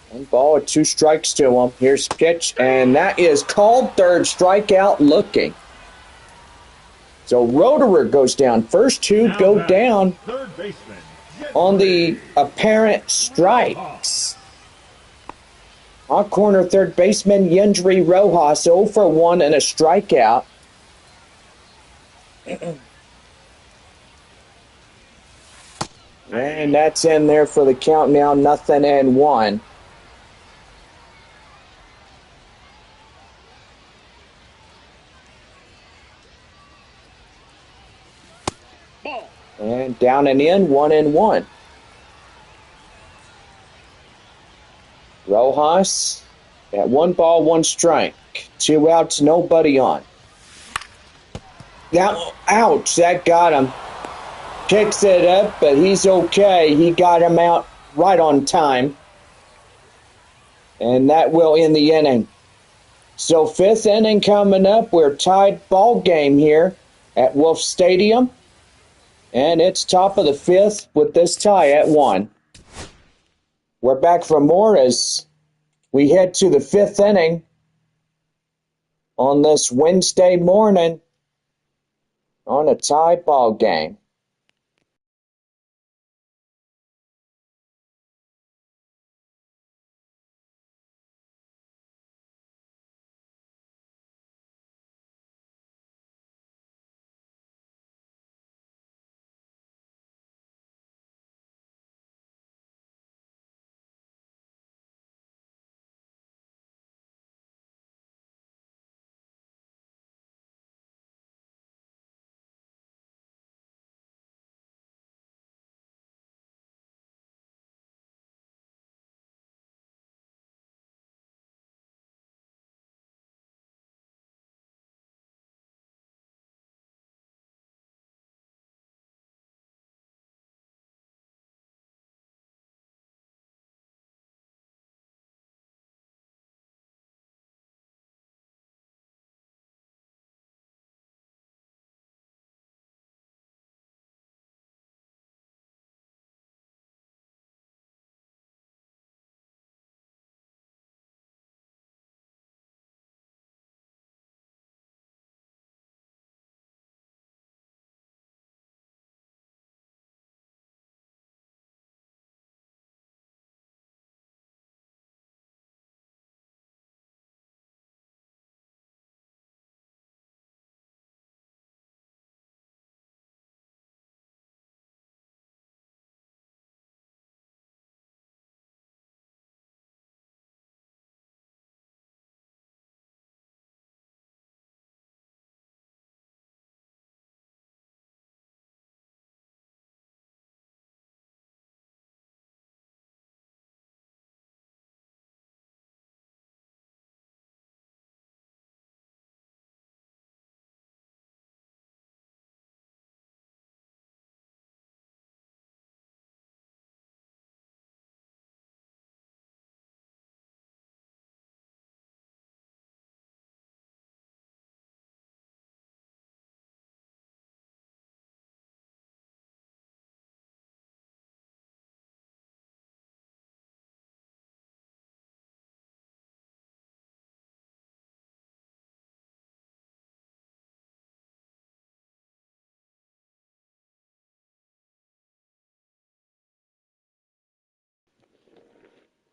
One ball with 2 strikes to him. Here's the pitch, and that is called. Third strikeout looking. So Roederer goes down. First 2 go down on the apparent strikes. On corner third baseman Yendry Rojas, 0 for 1 and a strikeout. And that's in there for the count now, 0-1. Ball. And down and in, 1-1. Rojas at 1 ball, 1 strike. 2 outs, nobody on. Now, ouch, that got him. Picks it up, but he's okay. He got him out right on time. And that will end the inning. So 5th inning coming up. We're tied ball game here at Wolf Stadium. And it's top of the 5th with this tie at 1. We're back for more as we head to the 5th inning on this Wednesday morning on a tie ball game.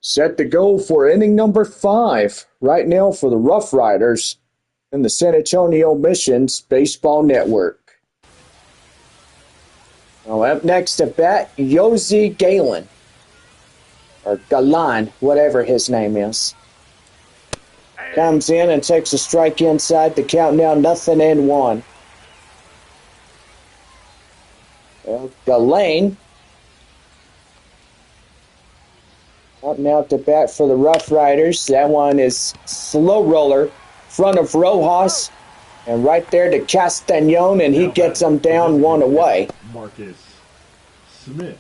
Set to go for inning number 5 right now for the RoughRiders in the San Antonio Missions Baseball Network. Now up next to bat, Yossi Galen, or Galan, whatever his name is. Comes in and takes a strike inside. The count now 0-1. Well, Galan up now to bat for the RoughRiders. That one is slow roller, front of Rojas, and right there to Castañon, and he gets them down 1 away. Marcus Smith.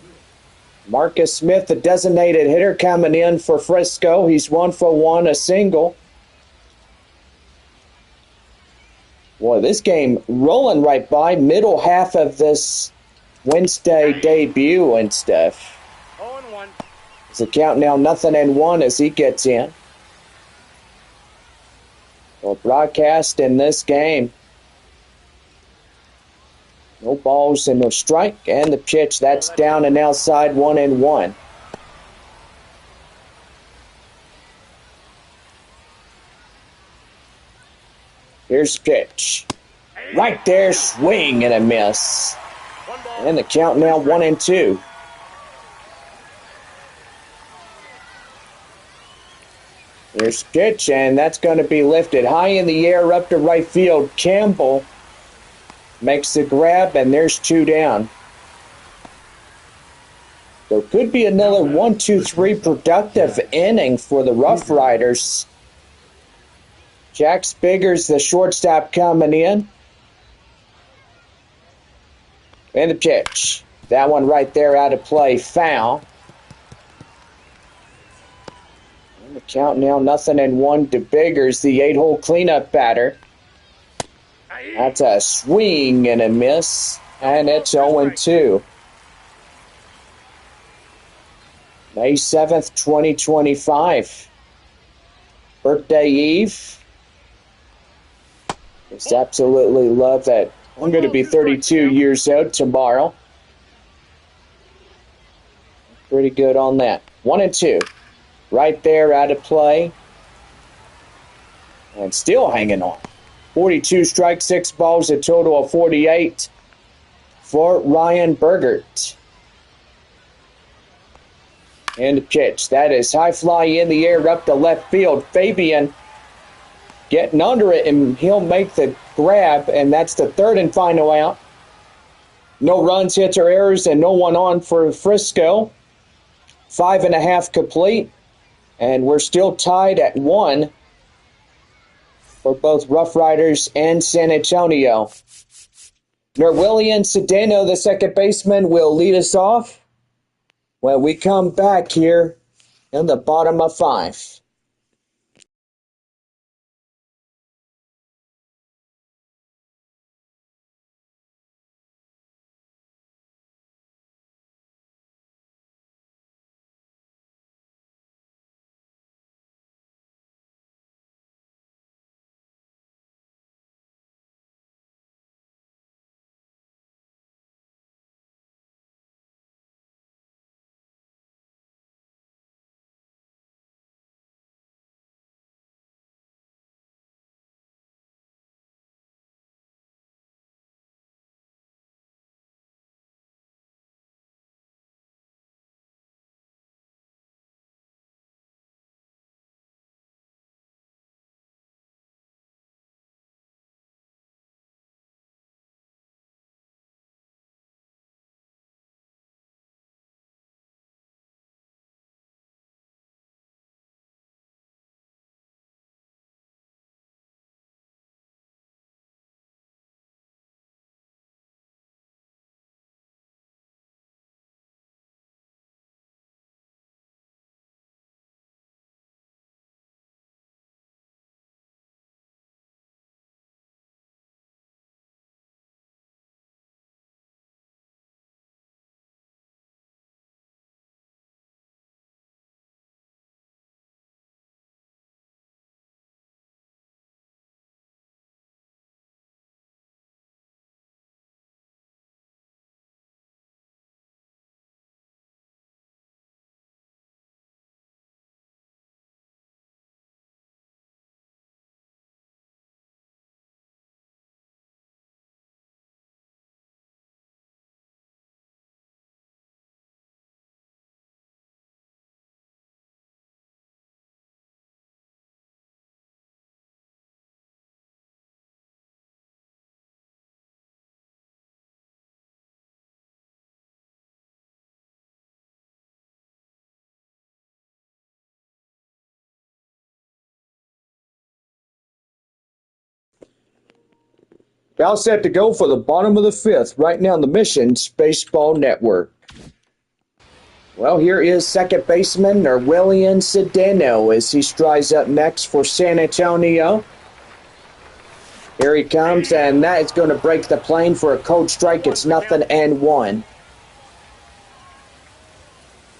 Marcus Smith, the designated hitter, coming in for Frisco. He's 1 for 1, a single. Boy, this game rolling right by, middle half of this Wednesday debut and stuff. 0-1. It's the count now 0-1 as he gets in. Well, broadcast in this game. No balls and no strike, and the pitch, that's down and outside, 1-1. Here's the pitch. Right there, swing and a miss. And the count now 1-2. Here's the pitch, and that's going to be lifted high in the air up to right field. Campbell makes the grab, and there's 2 down. So could be another 1-2-3 productive inning for the RoughRiders. Jack Spiggers, the shortstop, coming in. And the pitch. That one right there out of play, foul. And the count now 0-1 to Biggers, the 8-hole cleanup batter. That's a swing and a miss, and it's 0-2. May 7th, 2025. Birthday Eve. Just absolutely love that. I'm going to be 32 years old tomorrow. Pretty good on that. 1-2. Right there out of play. And still hanging on. 42 strikes, 6 balls, a total of 48 for Ryan Bergert. And the pitch. That is high fly in the air up to left field. Fabian getting under it, and he'll make the grab, and that's the 3rd and final out. No runs, hits, or errors, and no one on for Frisco. 5.5 complete, and we're still tied at 1 for both RoughRiders and San Antonio. Nerwillian Cedeno, the second baseman, will lead us off when we come back here in the bottom of 5. About set to go for the bottom of the fifth, right now on the Missions Baseball Network. Well, here is second baseman Nerwillian Cedeno as he strides up next for San Antonio. Here he comes, and that is going to break the plane for a cold strike. It's 0-1.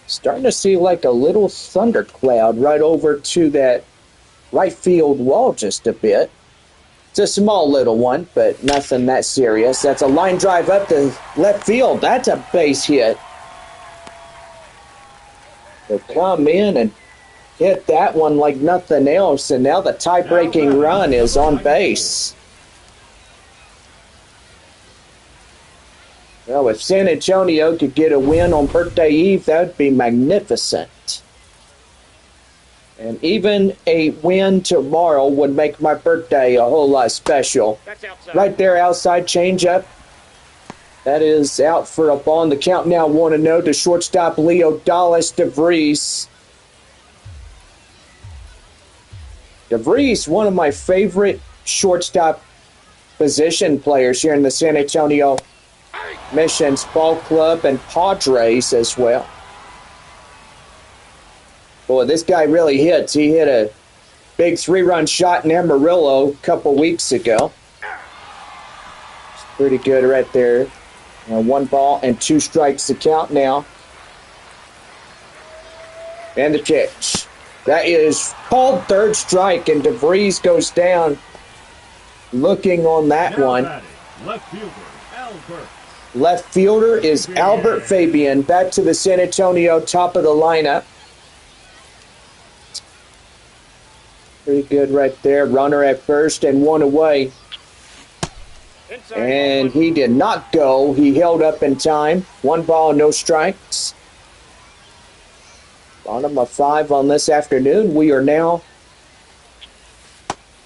Starting to see like a little thundercloud right over to that right field wall just a bit. It's a small little one, but nothing that serious. That's a line drive up to left field. That's a base hit. They come in and hit that one like nothing else, and now the tie-breaking run is on base. Well, if San Antonio could get a win on birthday eve, that would be magnificent. And even a win tomorrow would make my birthday a whole lot special. Right there, outside changeup. That is out for a ball on the count now. 1-0 to shortstop Leo Dallas DeVries. DeVries, one of my favorite shortstop position players here in the San Antonio Missions Ball Club and Padres as well. Boy, this guy really hits. He hit a big 3-run shot in Amarillo a couple weeks ago. It's pretty good right there. 1 ball and 2 strikes to count now. And the pitch. That is called third strike, and DeVries goes down looking on that Now one. batting, left fielder, Albert. Left fielder is Albert Fabian, back to the San Antonio top of the lineup. Pretty good right there. Runner at first and 1 away. And he did not go. He held up in time. 1 ball, no strikes. Bottom of 5 on this afternoon. We are now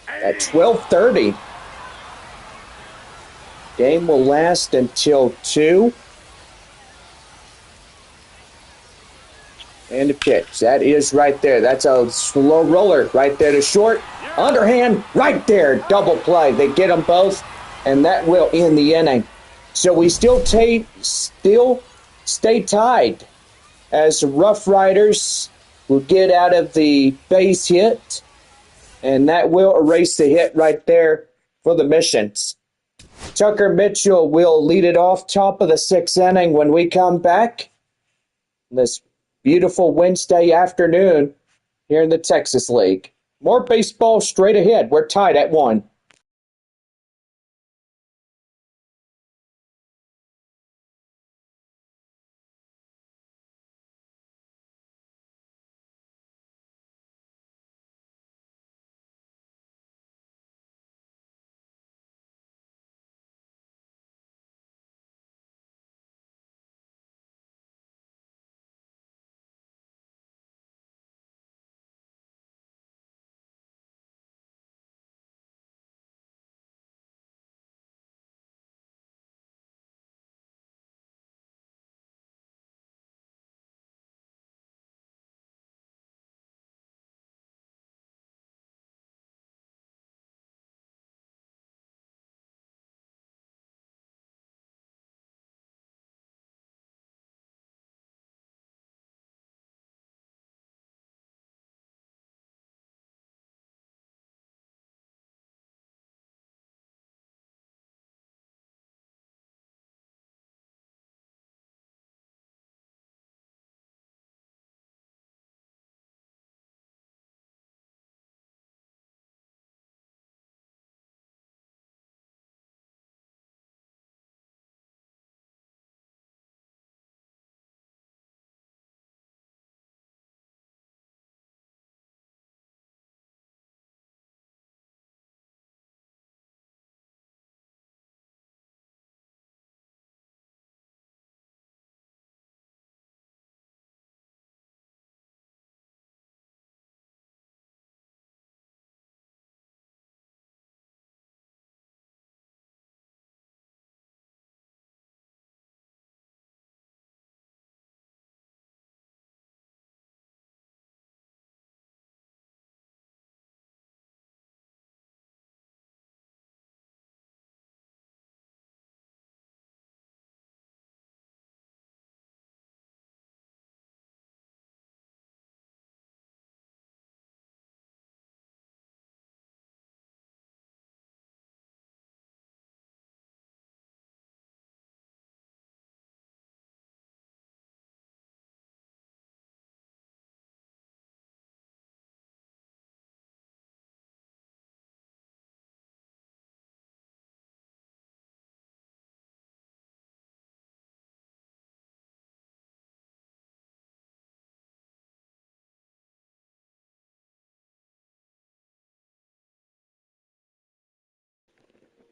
at 12:30. Game will last until 2. And the pitch. That is right there. That's a slow roller right there to short. Underhand right there. Double play. They get them both, and that will end the inning. So we still stay tied as the RoughRiders will get out of the base hit, and that will erase the hit right there for the Missions. Tucker Mitchell will lead it off top of the 6th inning when we come back this beautiful Wednesday afternoon here in the Texas League. More baseball straight ahead. We're tied at 1.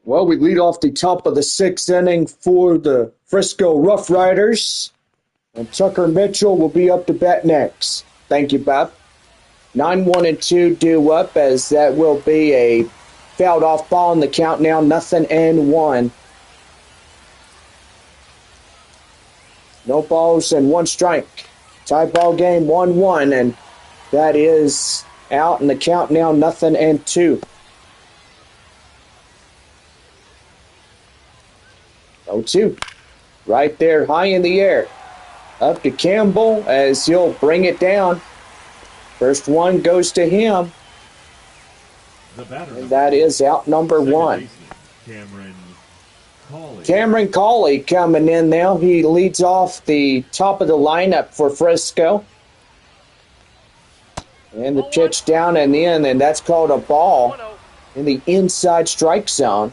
Well, we lead off the top of the sixth inning for the Frisco RoughRiders. And Tucker Mitchell will be up to bat next. Thank you, Bob. 9-1-2 due up, as that will be a fouled off ball in the count now, 0-1. No balls and one strike. Tie ball game 1-1, and that is out in the count now, 0-2. 0-2. Right there, high in the air. Up to Campbell as he'll bring it down. First one goes to him. And that is out number one. Cameron Cawley coming in now. He leads off the top of the lineup for Frisco. And the pitch down and in, and that's called a ball in the inside strike zone.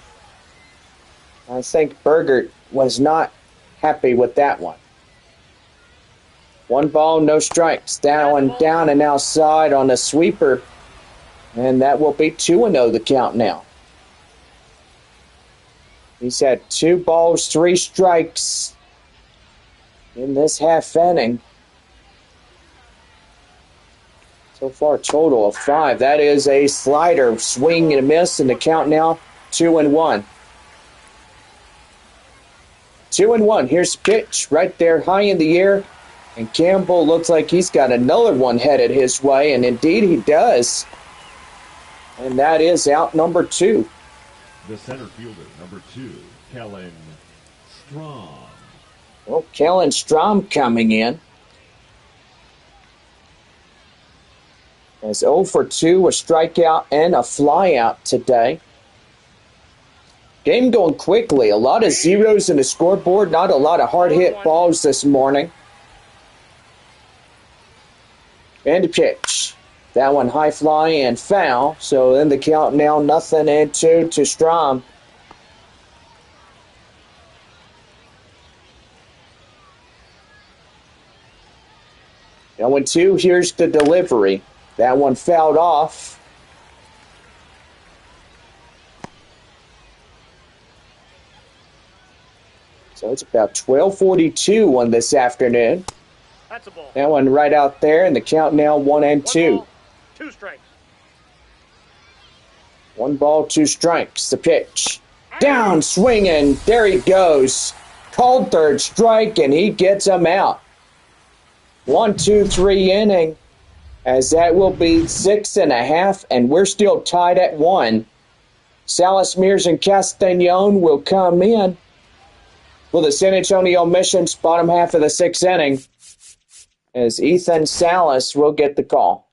I think Bergert was not happy with that one. 1 ball, no strikes. That one down and outside on a sweeper. And that will be 2-0 the count now. He's had 2 balls, 3 strikes in this half inning. So far, a total of 5. That is a slider, swing and a miss, and the count now 2-1. 2-1. Here's the pitch right there, high in the air. And Campbell looks like he's got another one headed his way, and indeed he does. And that is out number 2. The center fielder, number 2, Kellen Strom. Well, Kellen Strom coming in. As 0 for 2, a strikeout and a flyout today. Game going quickly. A lot of zeros in the scoreboard. Not a lot of hard-hit balls this morning. And the pitch. That one high fly and foul. So in the count now, 0-2 to Strom. Now 1-2, here's the delivery. That one fouled off. So it's about 12:42 on this afternoon. That's a ball. That one right out there, and the count now 1-2. 1 ball, 2 strikes. 1 ball, 2 strikes. The pitch. Down, swinging. There he goes. Called third strike, and he gets him out. 1-2-3 inning, as that will be 6.5, and we're still tied at 1. Salas, Mears, and Castañon will come in for the San Antonio Missions bottom half of the 6th inning, as Ethan Salas will get the call.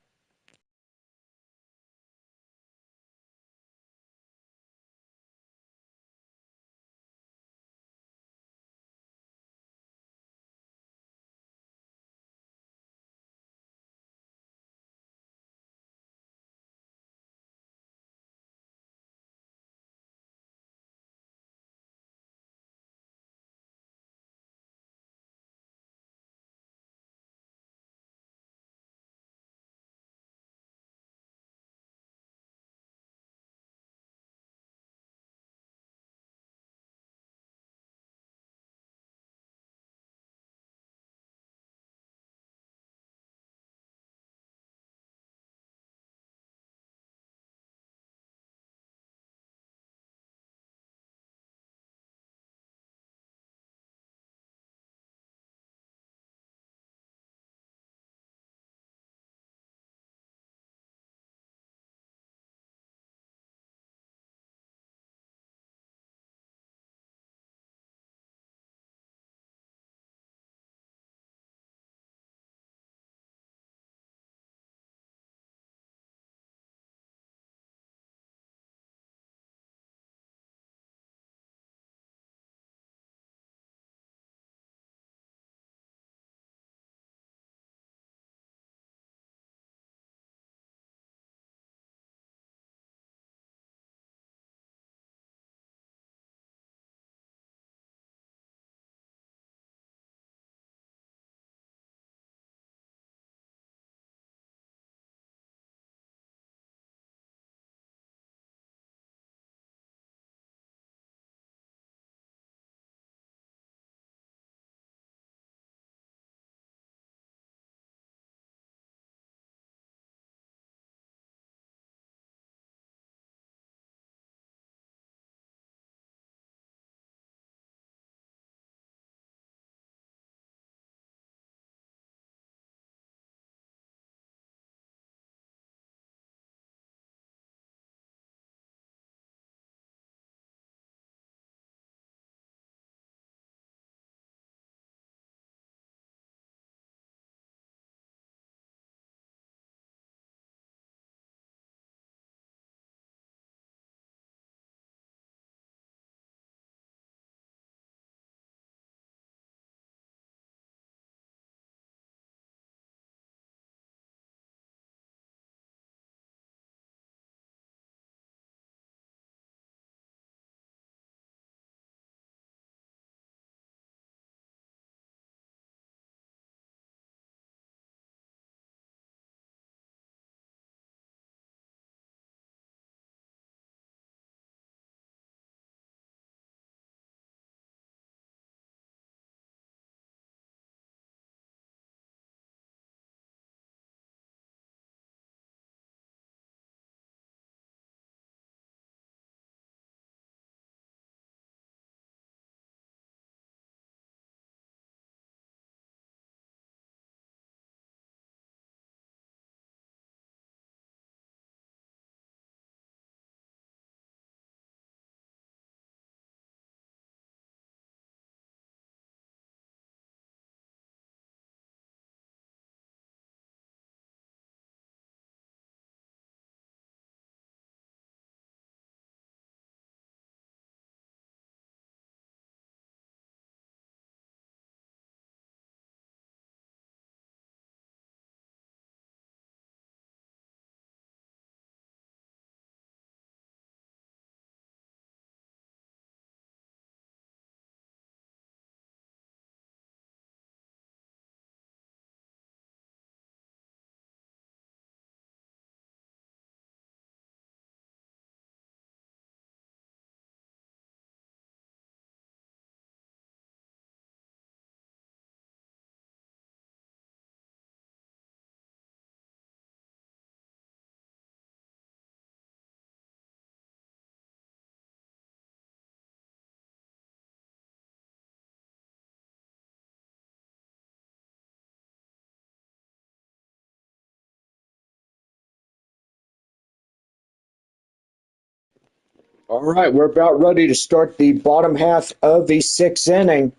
All right, we're about ready to start the bottom half of the sixth inning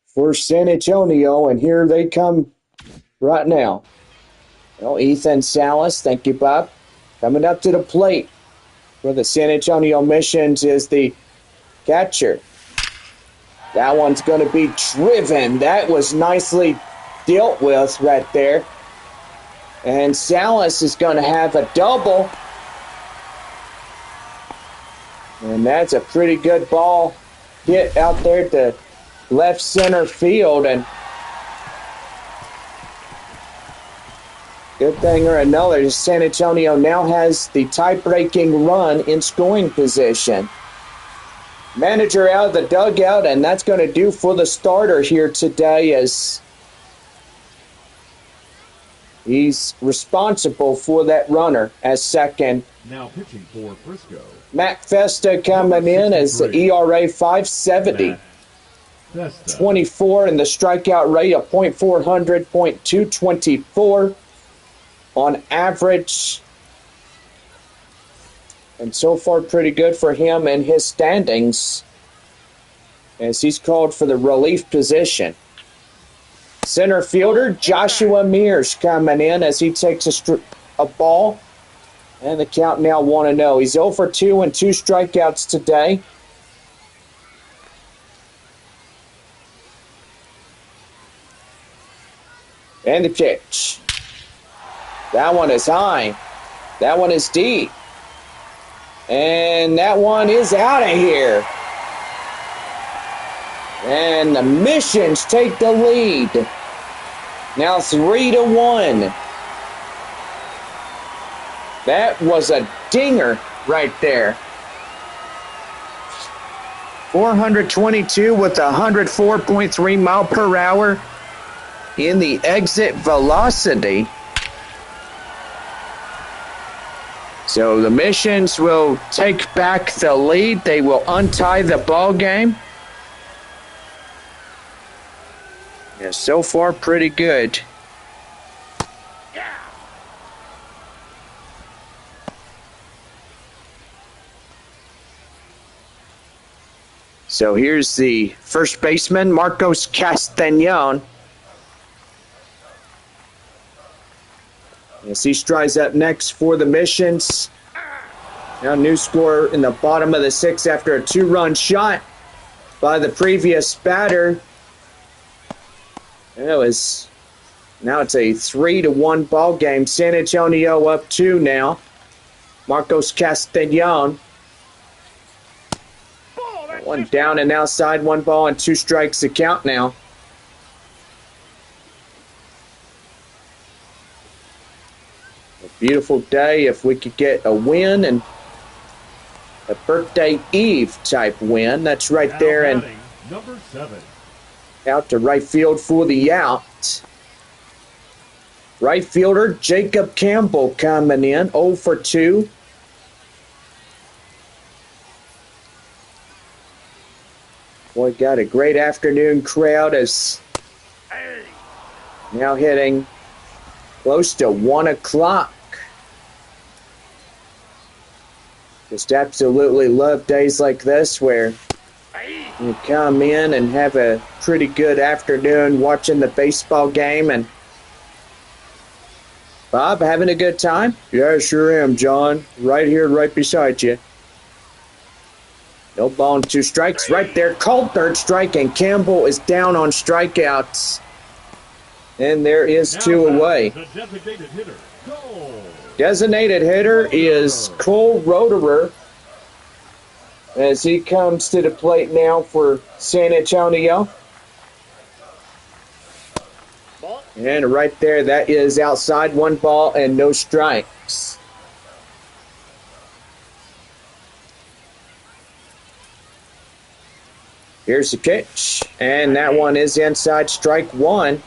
for San Antonio, and here they come right now. Well, Ethan Salas, thank you, Bob. Coming up to the plate for the San Antonio Missions is the catcher. That one's going to be driven. That was nicely dealt with right there. And Salas is going to have a double. And that's a pretty good ball hit out there to left center field. And good thing or another, San Antonio now has the tie-breaking run in scoring position. Manager out of the dugout, and that's going to do for the starter here today as he's responsible for that runner as second. Now pitching for Frisco, Matt Festa coming in as the ERA 570. 24 and the strikeout rate of .400, .224 on average. And so far pretty good for him in his standings as he's called for the relief position. Center fielder Joshua Mears coming in as he takes a ball. And the count now 1-0. He's 0 for 2 and 2 strikeouts today. And the pitch. That one is high. That one is deep. And that one is out of here. And the Missions take the lead. Now 3-1. That was a dinger right there. 422 with 104.3 mile per hour in the exit velocity. So the Missions will take back the lead. They will untie the ball game. Yeah, so far pretty good. So here's the first baseman, Marcos Castañon. As he strides up next for the Missions. Now new score in the bottom of the sixth after a 2-run shot by the previous batter. Now it's a 3-1 ball game. San Antonio up 2 now. Marcos Castañon. One down and outside, 1 ball and 2 strikes to count now. A beautiful day if we could get a win and a birthday eve type win. That's right now there and number 7. Out to right field for the out. Right fielder Jacob Campbell coming in, 0 for 2. Boy, got a great afternoon crowd as now hitting close to 1 o'clock. Just absolutely love days like this where you come in and have a pretty good afternoon watching the baseball game. And Bob, having a good time? Yeah, I sure am, John. Right here, right beside you. No ball and 2 strikes right there. Called third strike, and Campbell is down on strikeouts. And there is 2 away. The designated hitter, Cole. Designated hitter is Cole Roederer as he comes to the plate now for San Antonio. And right there, that is outside, 1 ball and no strikes. Here's the pitch, and that one is inside, strike 1.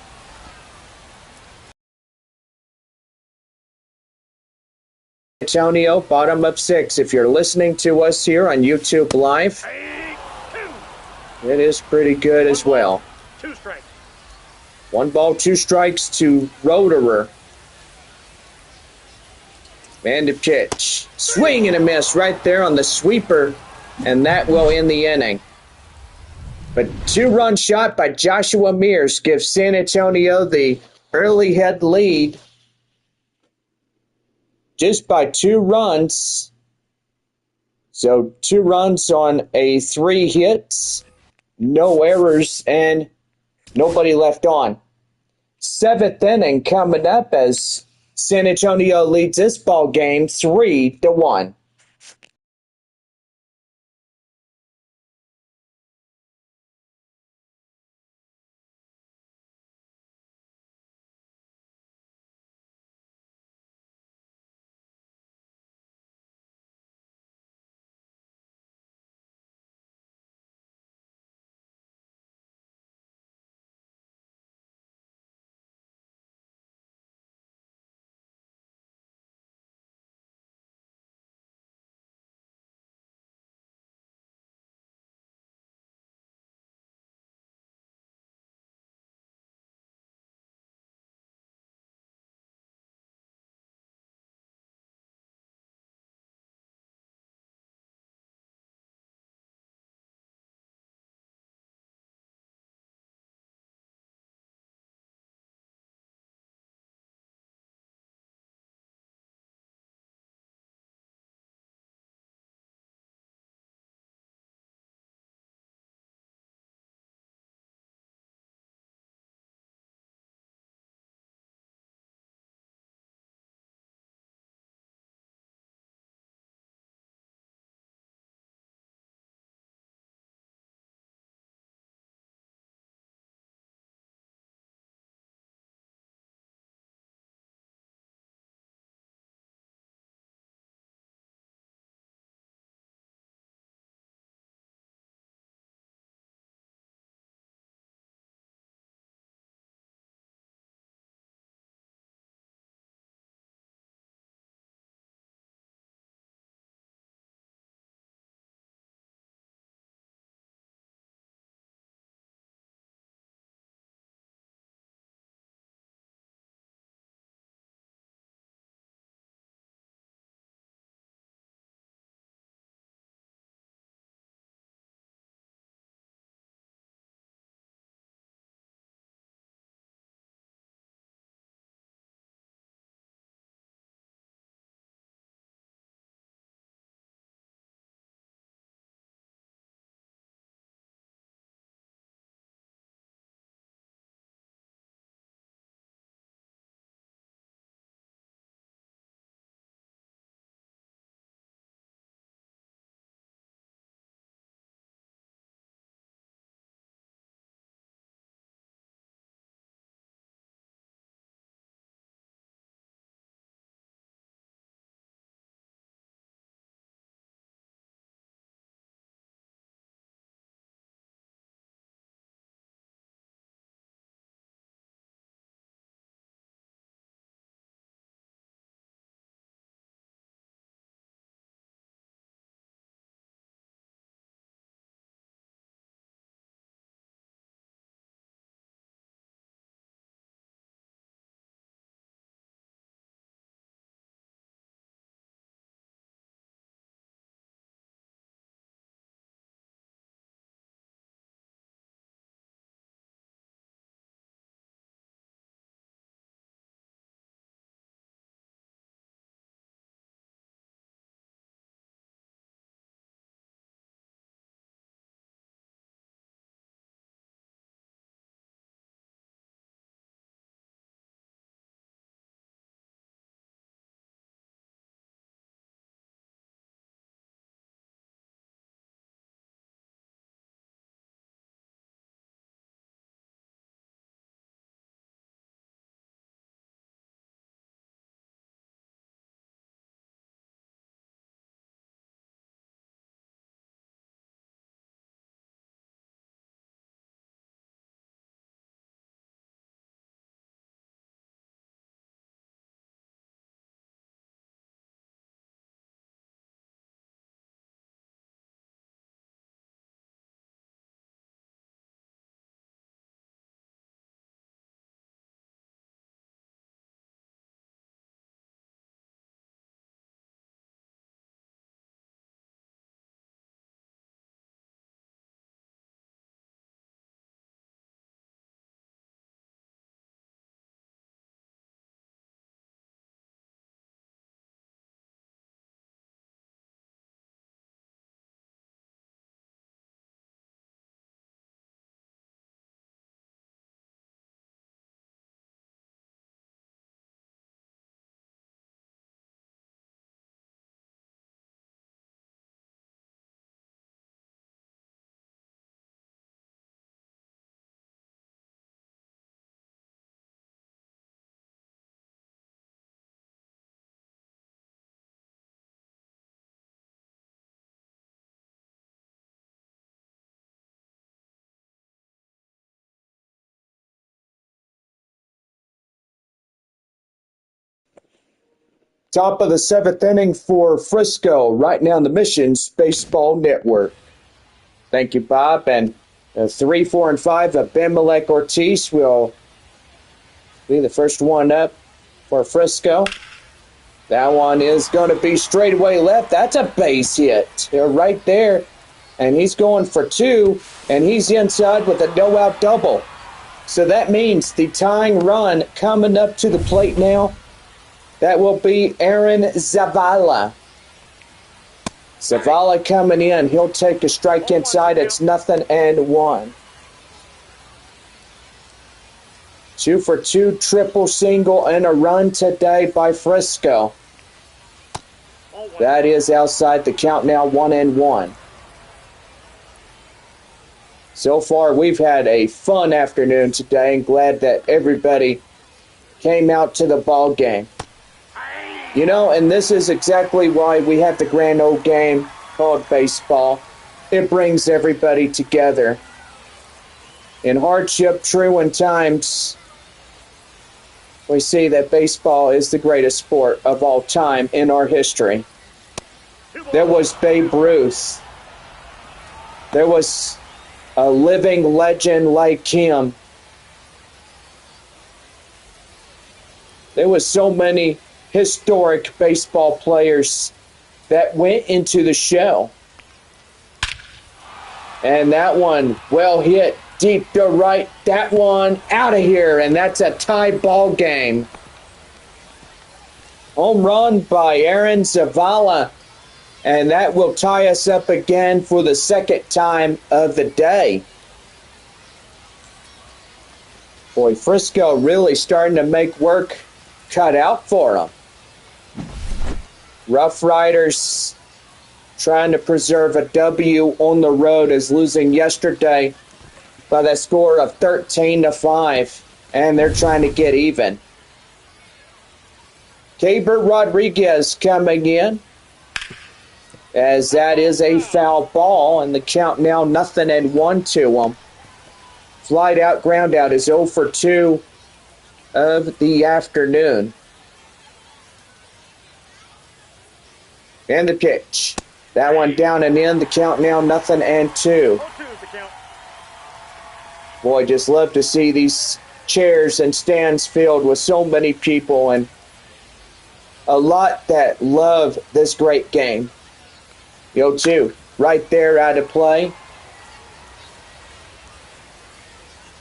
Antonio, bottom of 6. If you're listening to us here on YouTube Live, it is pretty good as well. 2 strikes. 1 ball, 2 strikes to Roederer. And the pitch. Swing and a miss right there on the sweeper and that will end the inning. But 2-run shot by Joshua Mears gives San Antonio the early head lead just by 2 runs. So 2 runs on a 3 hits, no errors, and nobody left on. 7th inning coming up as San Antonio leads this ball game 3-1. Top of the 7th inning for Frisco, right now on the Missions Baseball Network. Thank you, Bob. And 3, 4, and 5, Abimelech Ortiz will be the first one up for Frisco. That one is going to be straightaway left. That's a base hit. They're right there. And he's going for 2, and he's inside with a no-out double. So that means the tying run coming up to the plate now. That will be Aaron Zavala. Zavala coming in. He'll take a strike inside. It's 0-1. 2 for 2, triple single, and a run today by Frisco. That is outside the count now, 1-1. So far, we've had a fun afternoon today, and glad that everybody came out to the ball game. You know, and this is exactly why we have the grand old game called baseball. It brings everybody together. In hardship, true in times, we see that baseball is the greatest sport of all time in our history. There was Babe Ruth. There was a living legend like him. There was so many historic baseball players that went into the show. And that one, well hit, deep to right. That one out of here, and that's a tie ball game. Home run by Aaron Zavala, and that will tie us up again for the second time of the day. Boy, Frisco really starting to make work cut out for them. RoughRiders trying to preserve a W on the road as losing yesterday by the score of 13-5, and they're trying to get even. Caber Rodriguez coming in, as that is a foul ball, and the count now 0-1 to him. Flight out, ground out is 0 for 2 of the afternoon. And the pitch. That one down and in. The count now 0-2. Boy, just love to see these chairs and stands filled with so many people and a lot that love this great game. 0-2. Right there out of play.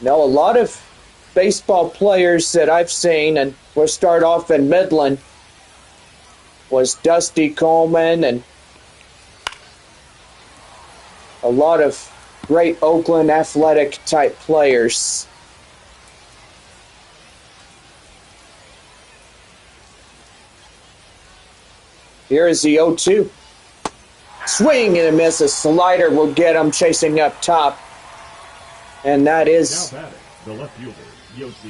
Now, a lot of baseball players that I've seen, and we'll start off in Midland, was Dusty Coleman and a lot of great Oakland athletic type players. Here is the 0-2. Swing and a miss. A slider will get him chasing up top. And that is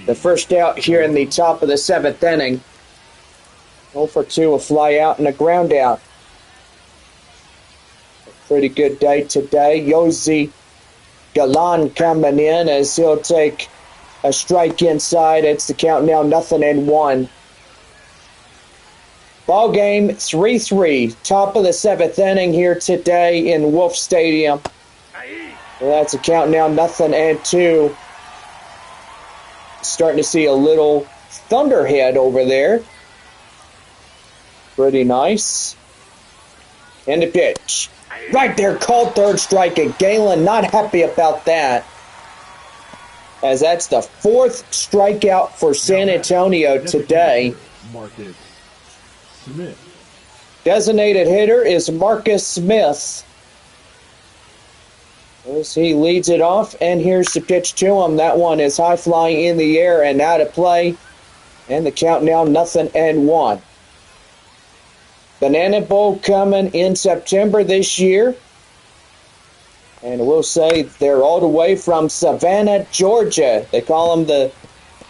the first out here in the top of the 7th inning. 0 for 2, a fly out and a ground out. A pretty good day today. Yosi Galan coming in as he'll take a strike inside. It's the count now 0-1. Ball game 3-3. Top of the 7th inning here today in Wolf Stadium. Well, that's a count now 0-2. Starting to see a little thunderhead over there. Pretty nice. And the pitch. Right there, called third strike, and Galen not happy about that, as that's the 4th strikeout for San Antonio today. Marcus Smith. Designated hitter is Marcus Smith. As he leads it off, and here's the pitch to him. That one is high flying in the air and out of play, and the count now 0-1. Banana Bowl coming in September this year. And we'll say they're all the way from Savannah, Georgia. They call them the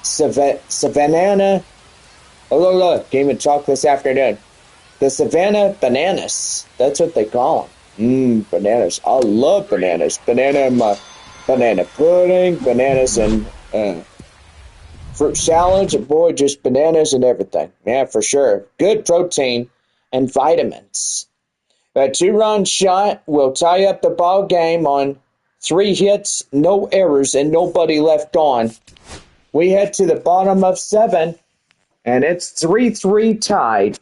Savannah. Oh, look, can't even talk this afternoon. The Savannah Bananas. That's what they call them. Bananas. I love bananas. Banana in my banana pudding. Bananas in fruit salads, and boy, just bananas and everything. Yeah, for sure. Good protein and vitamins. A two-run shot will tie up the ball game on 3 hits, no errors, and nobody left on. We head to the bottom of 7, and it's 3-3 tied.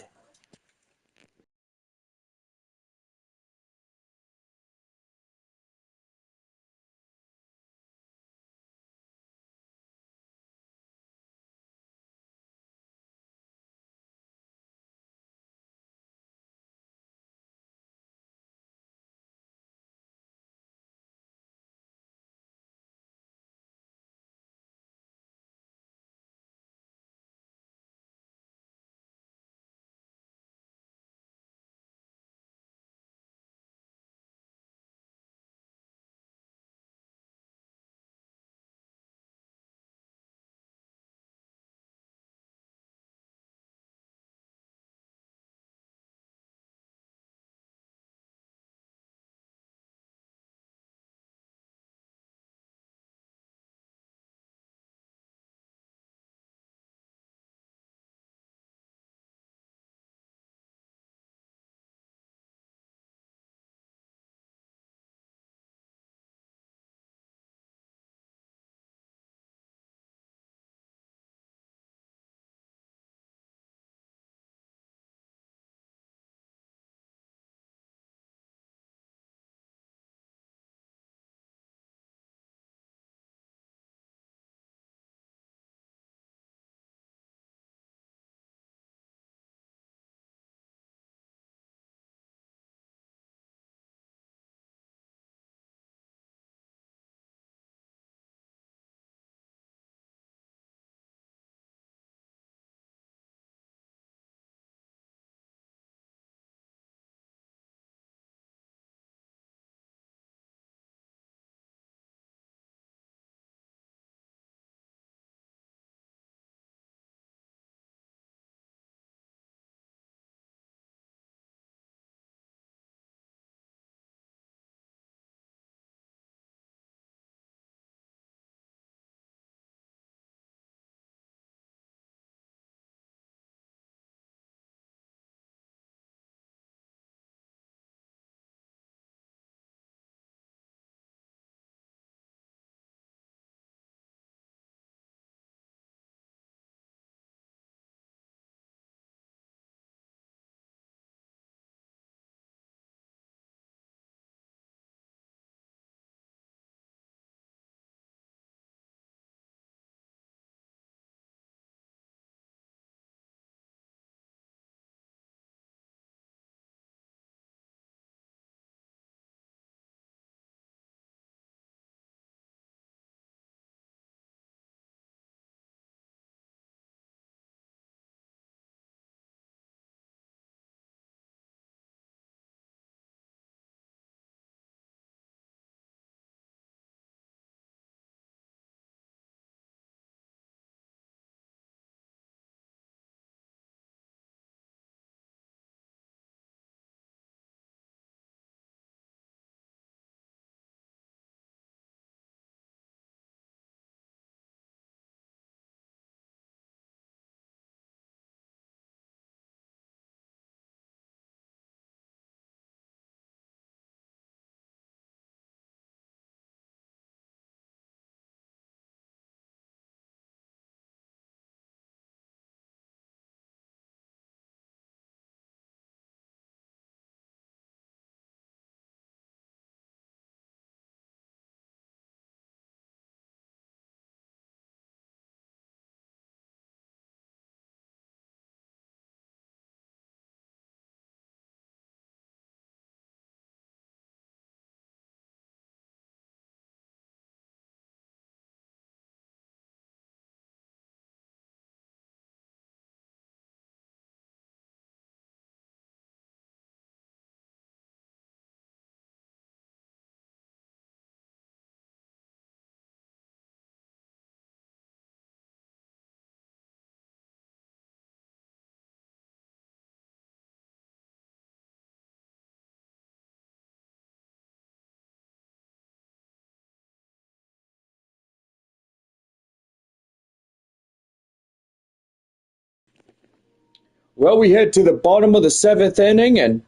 Well, we head to the bottom of the 7th inning, and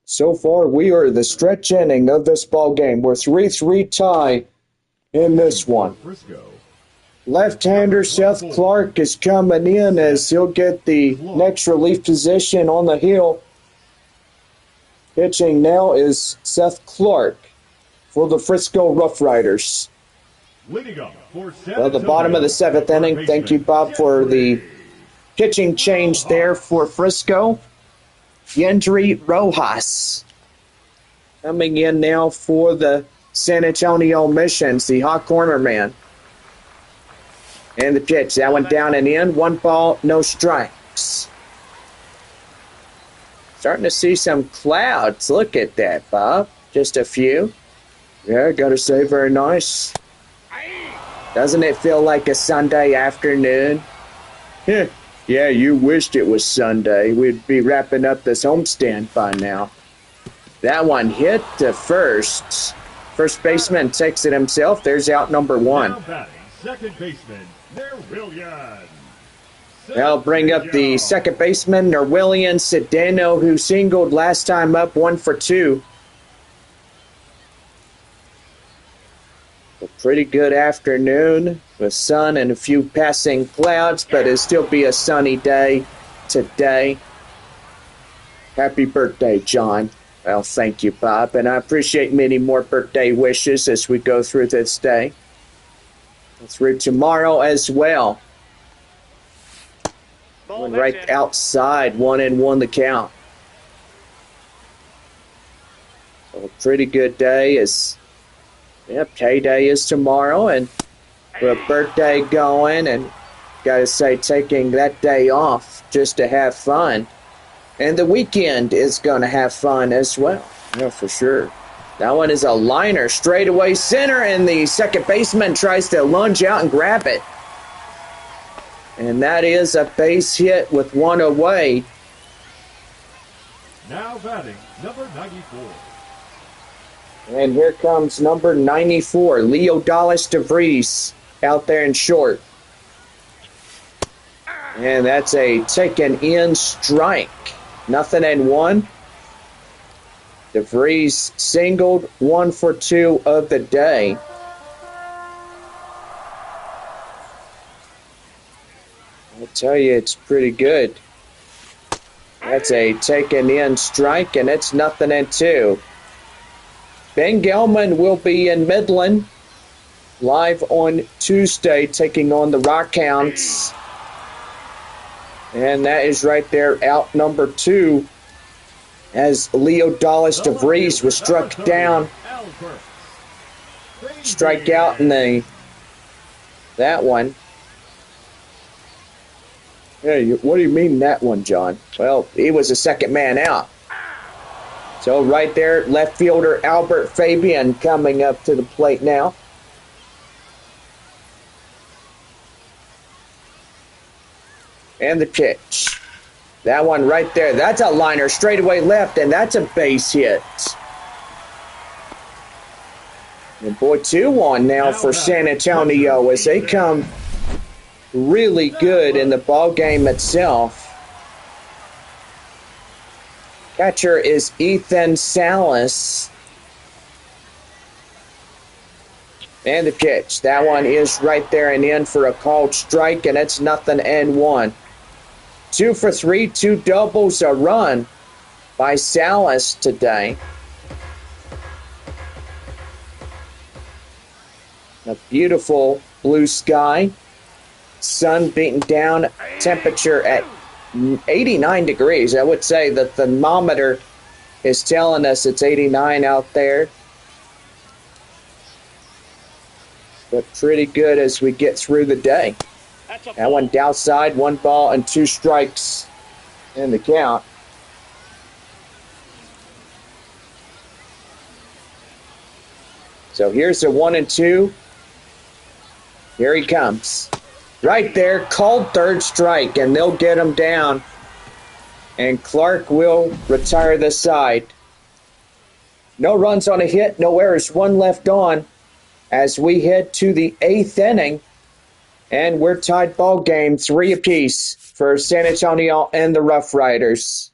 so far we are the stretch inning of this ball game. We're 3-3 tie in this one. Frisco. Left-hander Seth Clark is coming in as he'll get the next relief position on the hill. Pitching now is Seth Clark for the Frisco RoughRiders. Leading up for Well, the bottom of the 7th inning. Thank you, Bob, for the pitching change there for Frisco. Yendry Rojas coming in now for the San Antonio Missions, the hot corner man. And the pitch, that one down and in. 1 ball, no strikes. Starting to see some clouds. Look at that, Bob. Just a few. Yeah, gotta say, very nice. Doesn't it feel like a Sunday afternoon? Yeah, you wished it was Sunday. We'd be wrapping up this homestand by now. That one hit to first. First baseman takes it himself. There's out number 1. Now batting, second baseman, Nerwillian. I'll bring up the second baseman, Nerwillian Cedeno, who singled last time up, 1 for 2. A pretty good afternoon with sun and a few passing clouds, but it'll still be a sunny day today. Happy birthday, John. Well, thank you, Bob, and I appreciate many more birthday wishes as we go through this day. Through tomorrow as well. One right outside, 1-1 the count. So a pretty good day as payday is tomorrow, and with a birthday going, and gotta say, taking that day off just to have fun. And the weekend is gonna have fun as well. Yeah, for sure. That one is a liner, straightaway center, and the second baseman tries to lunge out and grab it. And that is a base hit with 1 away. Now batting, number 94. And here comes number 94, Leo Dallas DeVries, out there in short. And that's a taken in strike. 0-1. DeVries singled, 1 for 2 of the day. I'll tell you, it's pretty good. That's a taken in strike, and it's 0-2. Ben Gelman will be in Midland live on Tuesday, taking on the Rockhounds. And that is right there, out number 2, as Leo Dallas DeVries was struck down. Strike out in that one. Hey, what do you mean that one, John? Well, he was the second man out. So right there, left fielder Albert Fabian coming up to the plate now. And the pitch. That one right there, that's a liner straightaway left, and that's a base hit. And boy, 2-1 now for San Antonio as they come really good in the ball game itself. Catcher is Ethan Salas. And the pitch. That one is right there and in for a called strike, and it's 0-1. 2 for 3, 2 doubles, a run by Salas today. A beautiful blue sky. Sun beating down, temperature at 89 degrees. I would say the thermometer is telling us it's 89 out there. But pretty good as we get through the day. That one outside, 1 ball and 2 strikes in the count. So here's the 1-2. Here he comes. Right there, called third strike, and they'll get him down. And Clark will retire the side. No runs on a hit, no errors, 1 left on as we head to the 8th inning. And we're tied ball game, 3 apiece for San Antonio and the RoughRiders.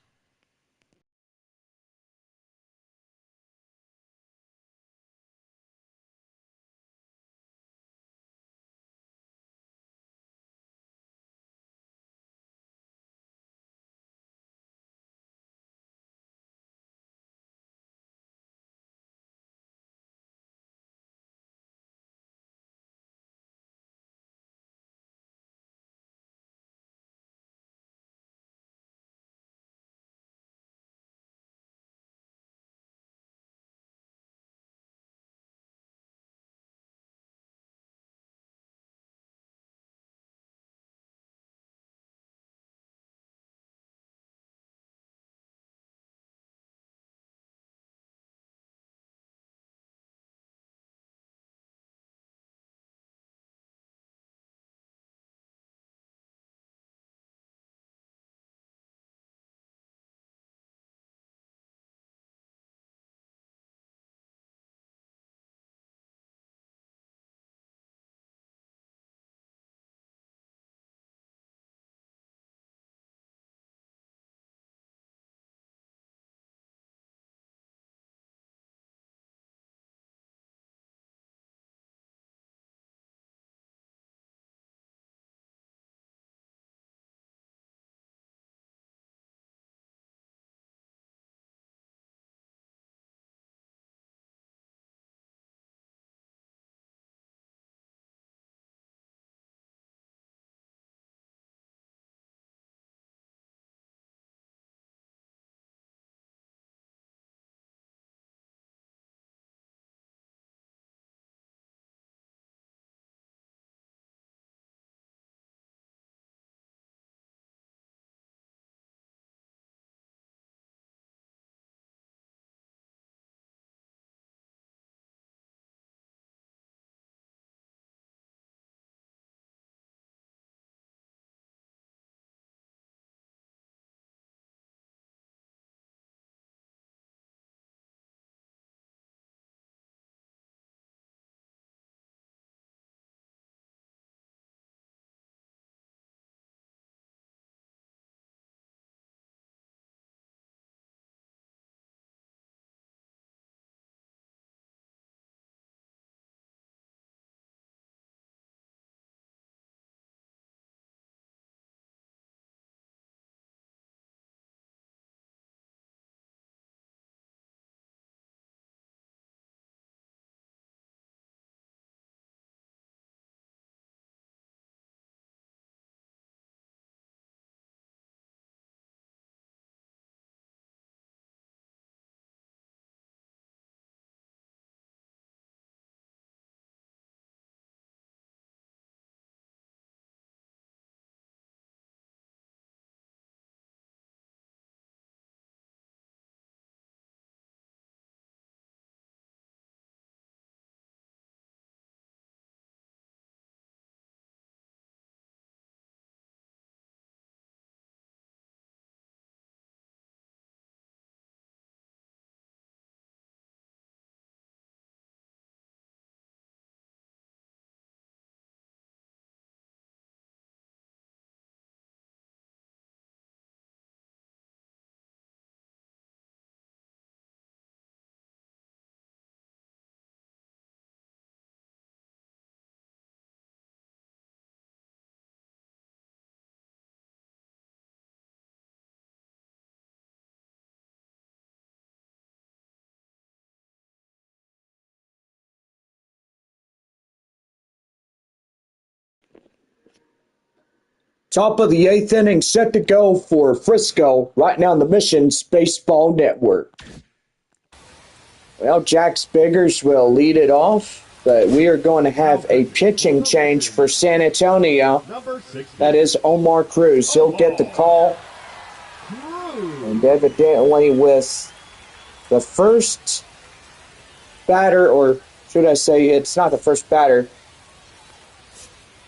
Top of the 8th inning, set to go for Frisco, right now on the Missions Baseball Network. Well, Jack Spiggers will lead it off, but we are going to have a pitching change for San Antonio. That is Omar Cruz. He'll get the call, and evidently with the first batter, or should I say it's not the first batter,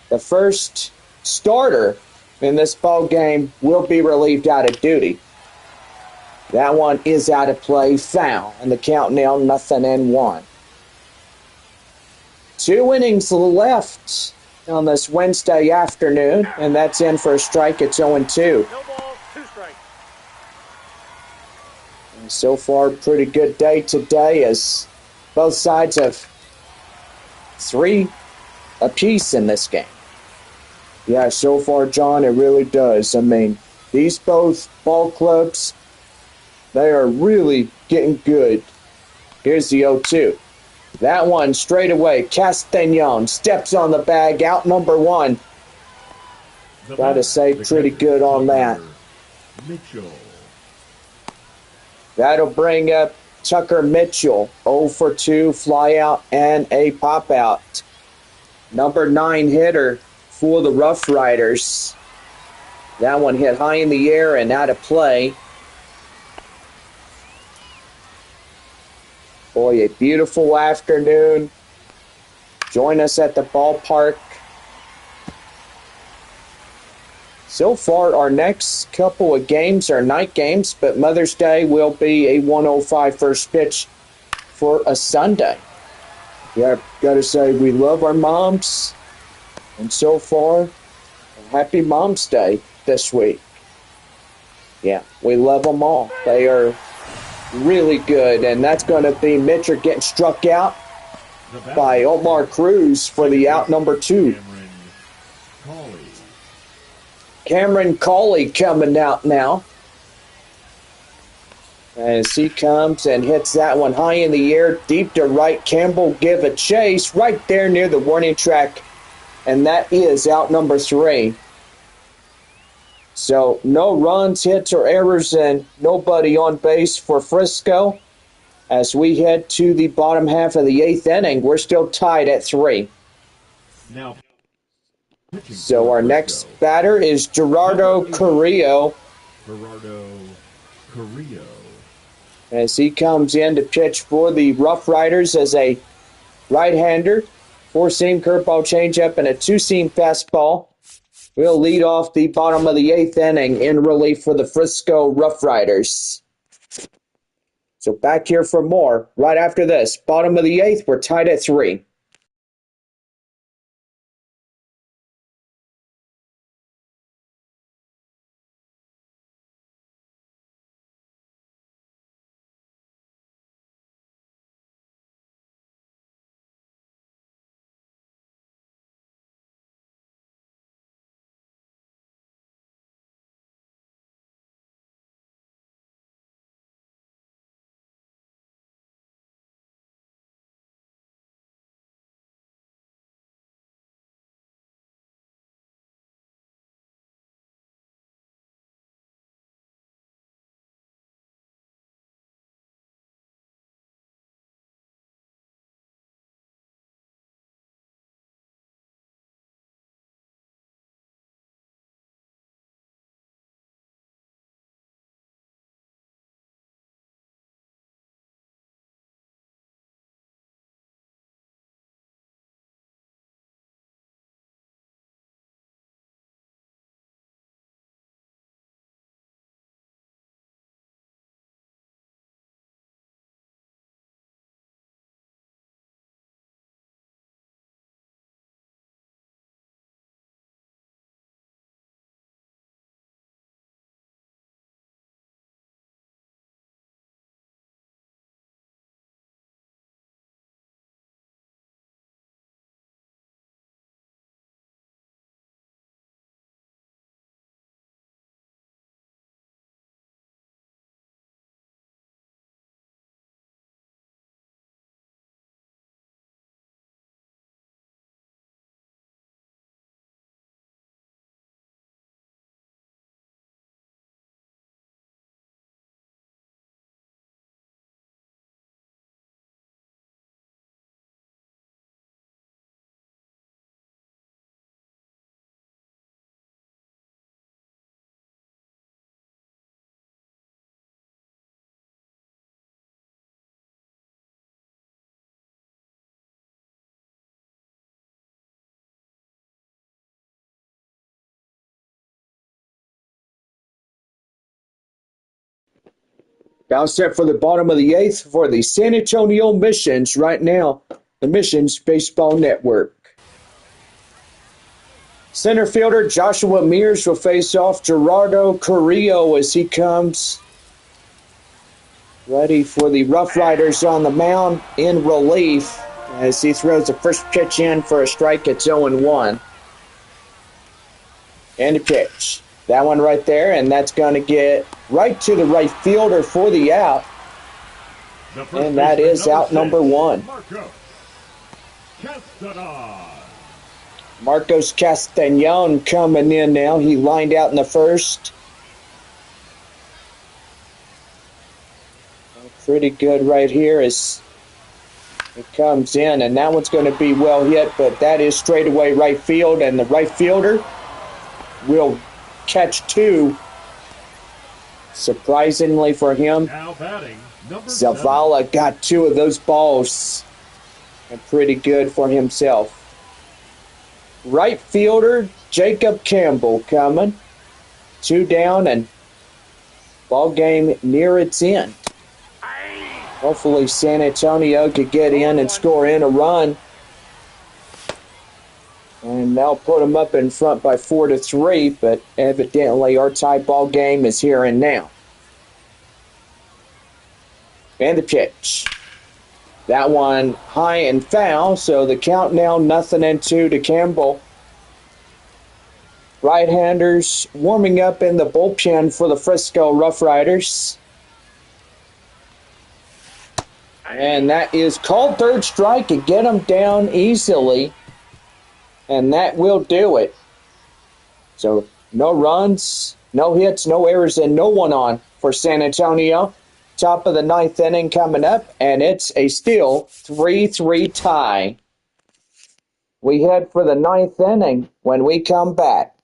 the first starter in this ball game will be relieved out of duty. That one is out of play, foul, and the count now 0-1. 2 innings left on this Wednesday afternoon, and that's in for a strike. It's 0-2. No balls, 2 strikes. And so far, pretty good day today as both sides have 3 apiece in this game. Yeah, so far, John, it really does. I mean, these both ball clubs, they are really getting good. Here's the 0-2. That one straight away. Castañon steps on the bag, out number 1. Gotta say, pretty good on that. Mitchell. That'll bring up Tucker Mitchell, 0 for 2, fly out and a pop out. Number 9 hitter for the RoughRiders. That one hit high in the air and out of play. Boy, a beautiful afternoon. Join us at the ballpark. So far, our next couple of games are night games, but Mother's Day will be a 1:05 first pitch for a Sunday. Yeah, gotta say, we love our moms. And so far, happy Mom's Day this week. Yeah, we love them all. They are really good, and that's going to be Mitchell getting struck out by Omar Cruz for the out number 2. Cameron Cawley coming out now as he comes and hits that one high in the air, deep to right. Campbell give a chase right there near the warning track, and that is out number 3. So no runs, hits, or errors, and nobody on base for Frisco. As we head to the bottom half of the 8th inning, we're still tied at 3. Now, so our next batter is Gerardo Carrillo. As he comes in to pitch for the RoughRiders as a right-hander. 4-seam curveball changeup and a 2-seam fastball will lead off the bottom of the 8th inning in relief for the Frisco RoughRiders. So back here for more right after this. Bottom of the 8th, we're tied at 3. Now set for the bottom of the 8th for the San Antonio Missions right now, the Missions Baseball Network. Center fielder Joshua Mears will face off Gerardo Carrillo as he comes ready for the RoughRiders on the mound in relief as he throws the first pitch in for a strike. It's 0-1. And a pitch. That one right there, and that's going to get right to the right fielder for the out. And that is out number 1. Marcos Castañon coming in now. He lined out in the first. Pretty good right here as it comes in, and that one's going to be well hit, but that is straightaway right field, and the right fielder will catch 2. Surprisingly for him, Zavala got 2 of those balls, and pretty good for himself. Right fielder Jacob Campbell coming. 2 down, and ball game near its end. Hopefully San Antonio could get in and score in a run. And they'll put them up in front by 4-3, but evidently our tie ball game is here and now. And the pitch. That one high and foul, so the count now 0-2 to Campbell. Right-handers warming up in the bullpen for the Frisco RoughRiders. And that is called third strike to get them down easily. And that will do it. So no runs, no hits, no errors, and no one on for San Antonio. Top of the 9th inning coming up, and it's a still 3-3 tie. We head for the 9th inning when we come back.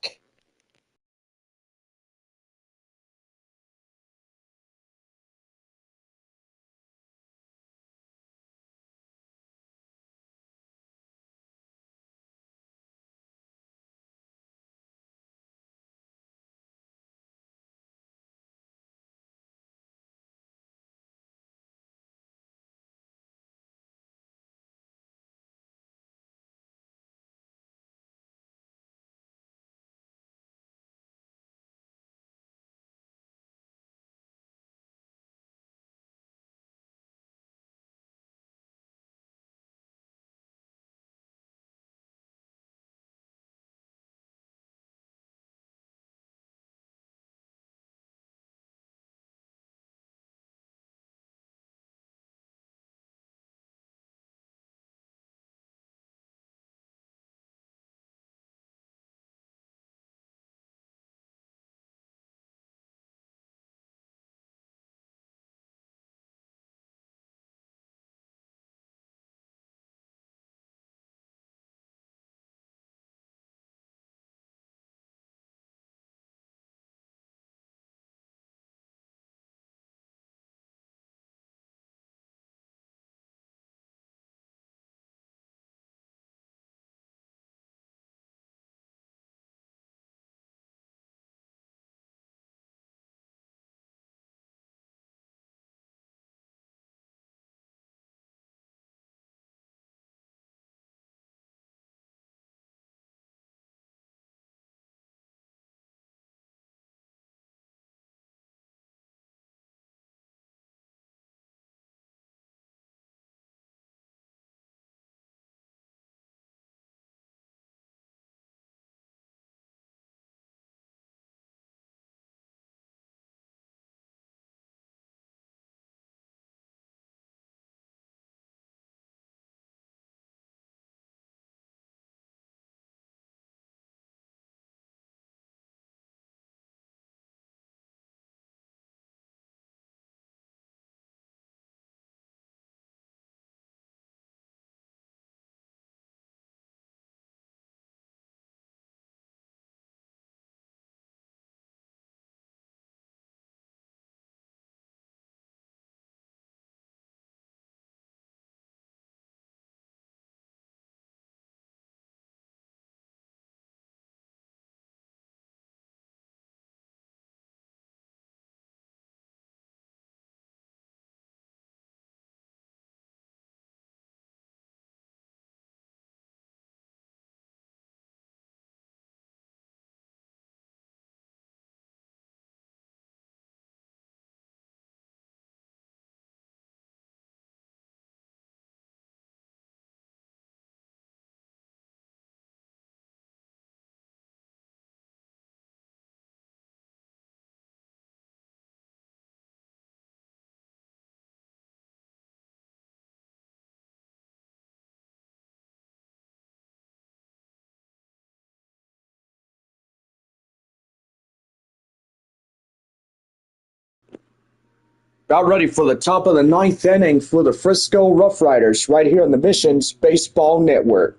About ready for the top of the ninth inning for the Frisco RoughRiders right here on the Missions Baseball Network.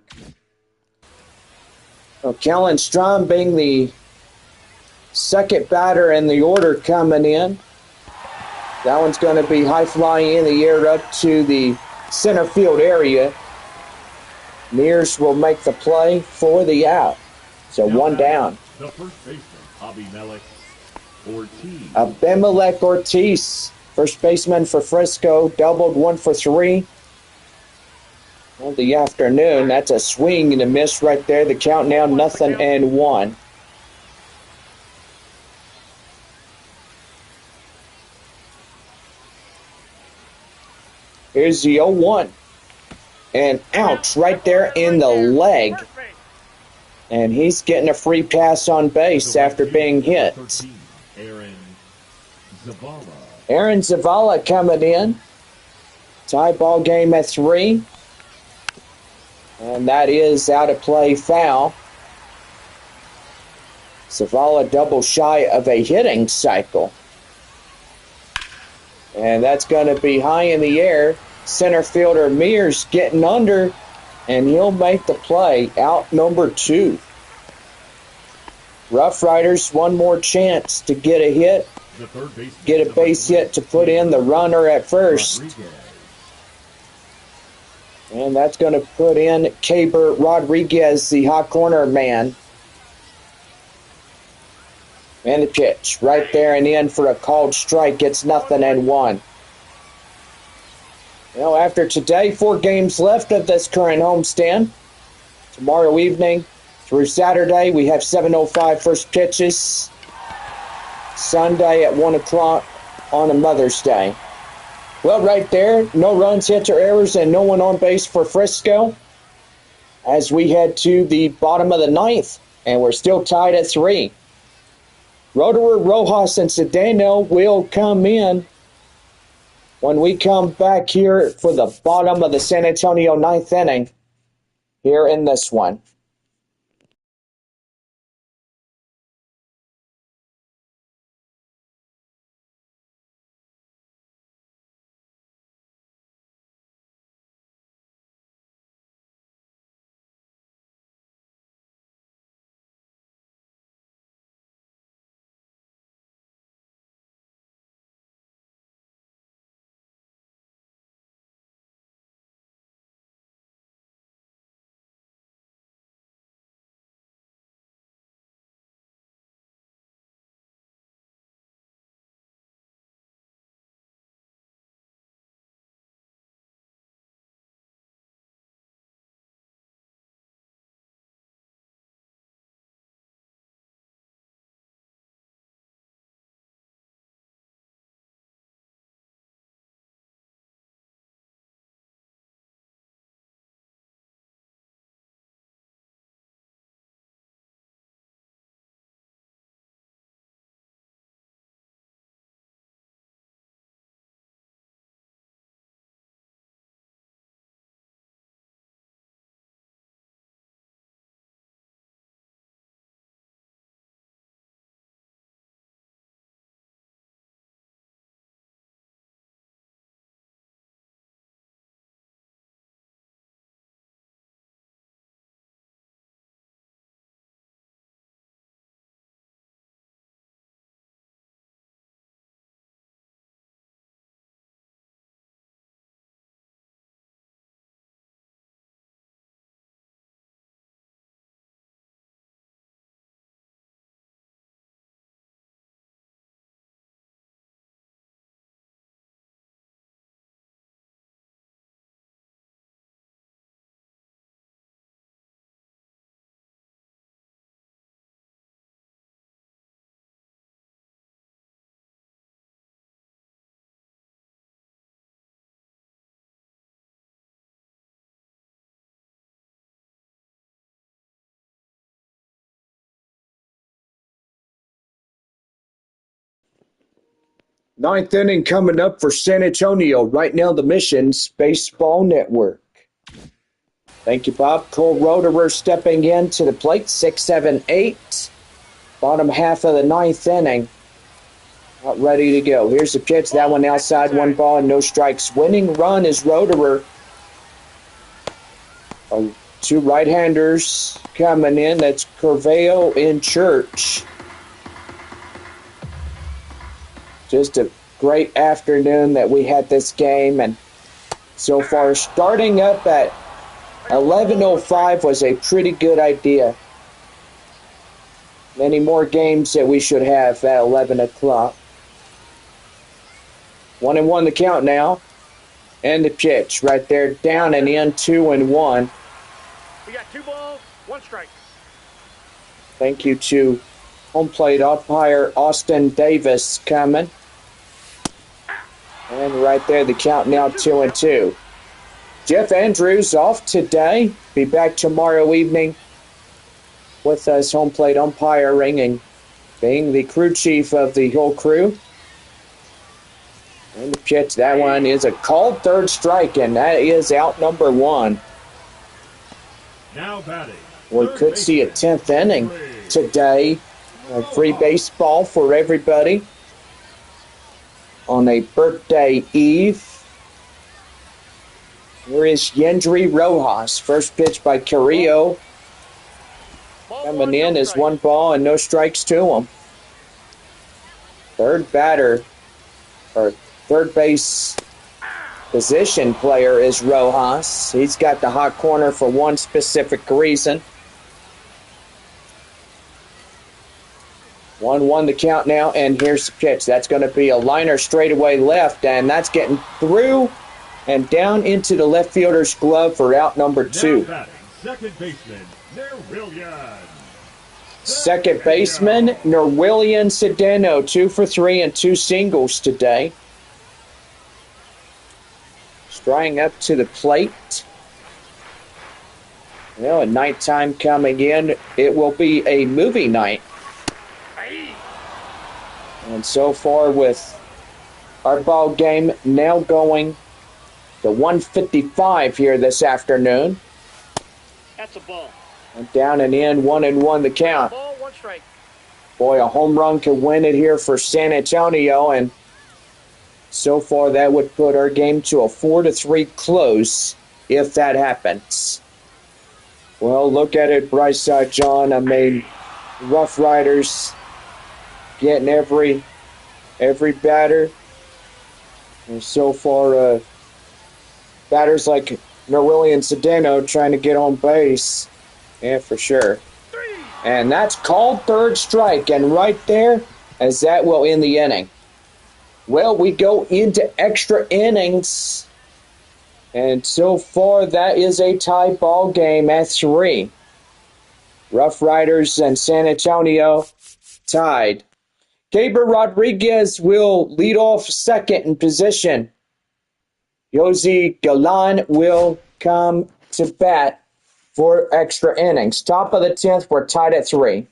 Well, Kellen Strom being the second batter in the order coming in. That one's going to be high flying in the air up to the center field area. Mears will make the play for the out. So one down. The first baseman, Abimelech Ortiz. Abimelech Ortiz, first baseman for Frisco, doubled 1 for 3. Well, the afternoon, that's a swing and a miss right there. The count now 0-1. Here's the 0-1. And ouch, right there in the leg. And he's getting a free pass on base after being hit. Aaron Zavala coming in. Tie ball game at 3. And that is out of play foul. Zavala double shy of a hitting cycle. And that's going to be high in the air. Center fielder Mears getting under, and he'll make the play. Out number 2. RoughRiders one more chance to get a hit, get a base hit to put in the runner at first. And that's going to put in Caber Rodriguez, the hot corner man. And the pitch right there and in for a called strike. It's 0-1. Well, after today, 4 games left of this current homestand. Tomorrow evening through Saturday, we have 7:05 first pitches. Sunday at 1 o'clock on a Mother's Day. Well, right there, no runs, hits, or errors, and no one on base for Frisco as we head to the bottom of the 9th, and we're still tied at 3. Roederer, Rojas, and Cedeno will come in when we come back here for the bottom of the San Antonio 9th inning here in this one. Ninth inning coming up for San Antonio, right now the Missions Baseball Network. Thank you, Bob. Cole Roederer stepping in to the plate, 6-7-8. Bottom half of the 9th inning. Out ready to go. Here's the pitch. That one outside, 1 ball, no strikes. Winning run is Roederer. 2 right-handers coming in. That's Corveo and Church. Just a great afternoon that we had this game, and so far starting up at 11:05 was a pretty good idea. Many more games that we should have at 11 o'clock. 1-1 the count now. And the pitch right there, down and in, 2-1. We got 2 balls, 1 strike. Thank you to home plate umpire Austin Davis coming. And right there, the count now 2-2. Jeff Andrews off today. Be back tomorrow evening with us home plate umpiring and being the crew chief of the whole crew. And the pitch, that one is a called third strike, and that is out number 1. Now batting. We could see a 10th inning today. Free baseball for everybody on a birthday eve. Here is Yendry Rojas. First pitch by Carrillo. Coming in is 1 ball and no strikes to him. Third batter, or third base position player, is Rojas. He's got the hot corner for one specific reason. 1-1 the count now, and here's the pitch. That's going to be a liner straightaway left, and that's getting through and down into the left fielder's glove for out number 2. Now batting, second baseman, Nerwillian. Second baseman, Nerwillian Cedeno, 2 for 3 and 2 singles today. Striding up to the plate. Well, at nighttime coming in, it will be a movie night. And so far with our ball game now going to 1:55 here this afternoon. That's a ball. And down and in, 1-1 the count. Ball, 1 strike. Boy, a home run could win it here for San Antonio, and so far that would put our game to a 4-3 close if that happens. Well, look at it, bright side, John. I mean, RoughRiders getting every batter. And so far, batters like Nerwillian Cedeno trying to get on base. Yeah, for sure. And that's called third strike. And right there, as that will end the inning. Well, we go into extra innings. And so far, that is a tie ball game at 3. RoughRiders and San Antonio tied. Gabriel Rodriguez will lead off second in position. Josie Galan will come to bat for extra innings. Top of the 10th, we're tied at 3.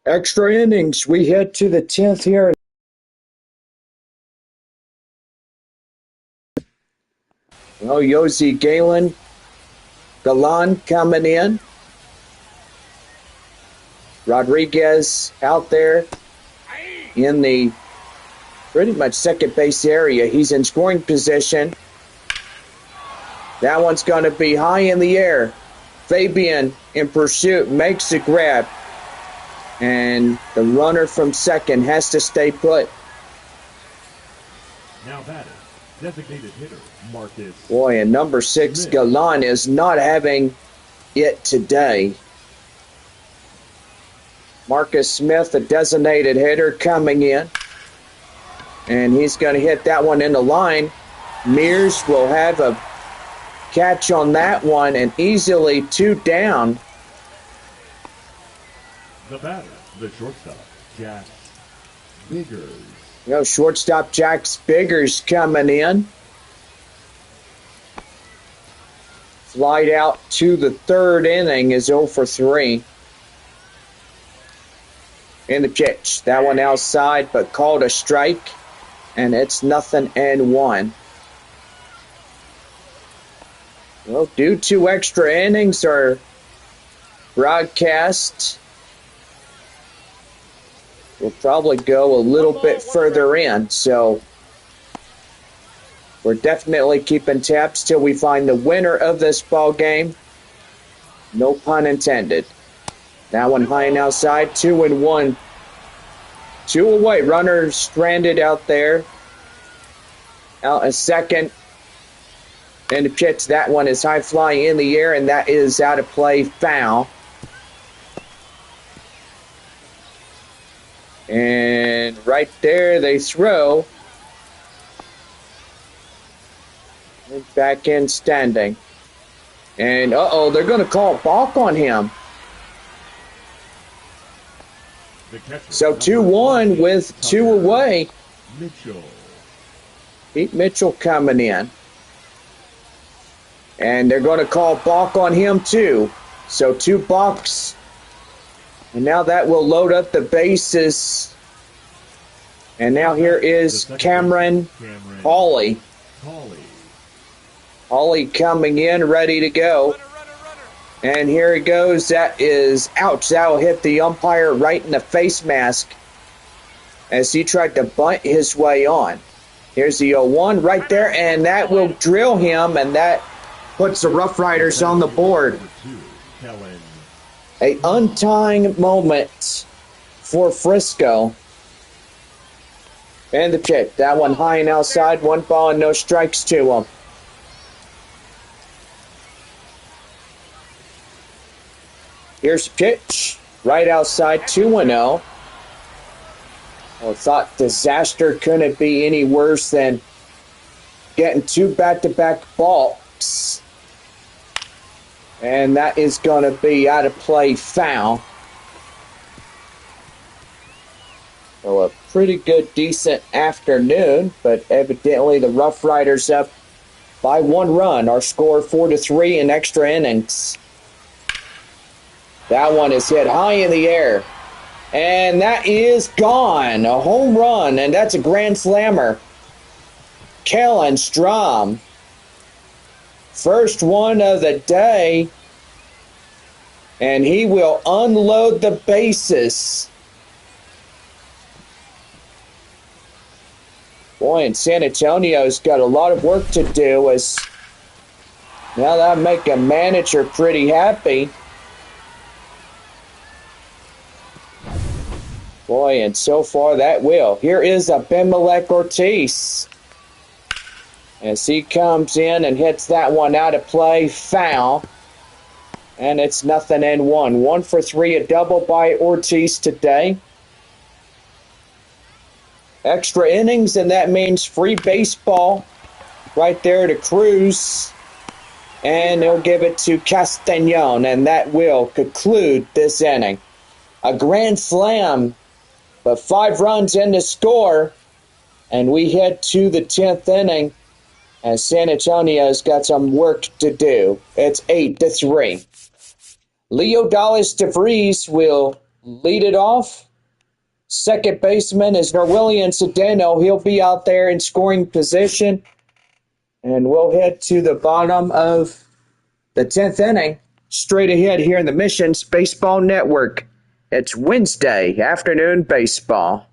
Extra innings. We head to the 10th here. Oh, Yossi Galan coming in. Rodriguez out there in the pretty much second base area. He's in scoring position. That one's going to be high in the air. Fabian in pursuit makes the grab. And the runner from second has to stay put. Now batting, designated hitter, Marcus. Boy, and number 6, Smith. Galan, is not having it today. Marcus Smith, the designated hitter, coming in. And he's going to hit that one in the line. Mears will have a catch on that one, and easily 2 down. The batter, the shortstop, Jack Biggers. Shortstop Jack Biggers coming in. Flight out to the 3rd inning is 0 for 3. In the pitch. That one outside, but called a strike. And it's 0-1. Well, due to extra innings, our broadcast will probably go a little bit further in. So we're definitely keeping tabs till we find the winner of this ball game. No pun intended. That one high and outside, 2-1. 2 away. Runner stranded out there. Out a second. And the pitch, that one is high flying in the air, and that is out of play, foul. And right there they throw. And back in standing. And they're going to call a balk on him. So 2-1 with 2 away. Mitchell. Pete Mitchell coming in. And they're going to call balk on him too. So 2 balks. And now that will load up the bases. And now here is Cameron Hawley. Hawley coming in, ready to go. And here he goes. That is, ouch, that will hit the umpire right in the face mask as he tried to bunt his way on. Here's the 0-1 right there, and that will drill him, and that puts the RoughRiders on the board. A untying moment for Frisco. And the pitch. That one high and outside. 1 ball and no strikes to him. Here's the pitch. Right outside, 2-0. I thought disaster couldn't be any worse than getting 2 back-to-back balks. And that is going to be out of play, foul. So a pretty good, decent afternoon, but evidently the RoughRiders up by 1 run. Our score 4-3 in extra innings. That one is hit high in the air. And that is gone. A home run, and that's a grand slammer. Kellen Strom. First one of the day. And he will unload the bases. Boy, and San Antonio's got a lot of work to do. As now that'll make a manager pretty happy. Boy, and so far that will. Here is Abimelech Ortiz. As he comes in and hits that one out of play, foul. And it's 0-1. 1 for 3, a double by Ortiz today. Extra innings, and that means free baseball right there to Cruz. And they'll give it to Castañon, and that will conclude this inning. A grand slam, but 5 runs in the score, and we head to the 10th inning, as San Antonio's got some work to do. It's 8-3. Leo Dallas DeVries will lead it off. Second baseman is Norwillian Cedeno. He'll be out there in scoring position. And we'll head to the bottom of the 10th inning. Straight ahead here in the Missions Baseball Network. It's Wednesday afternoon baseball.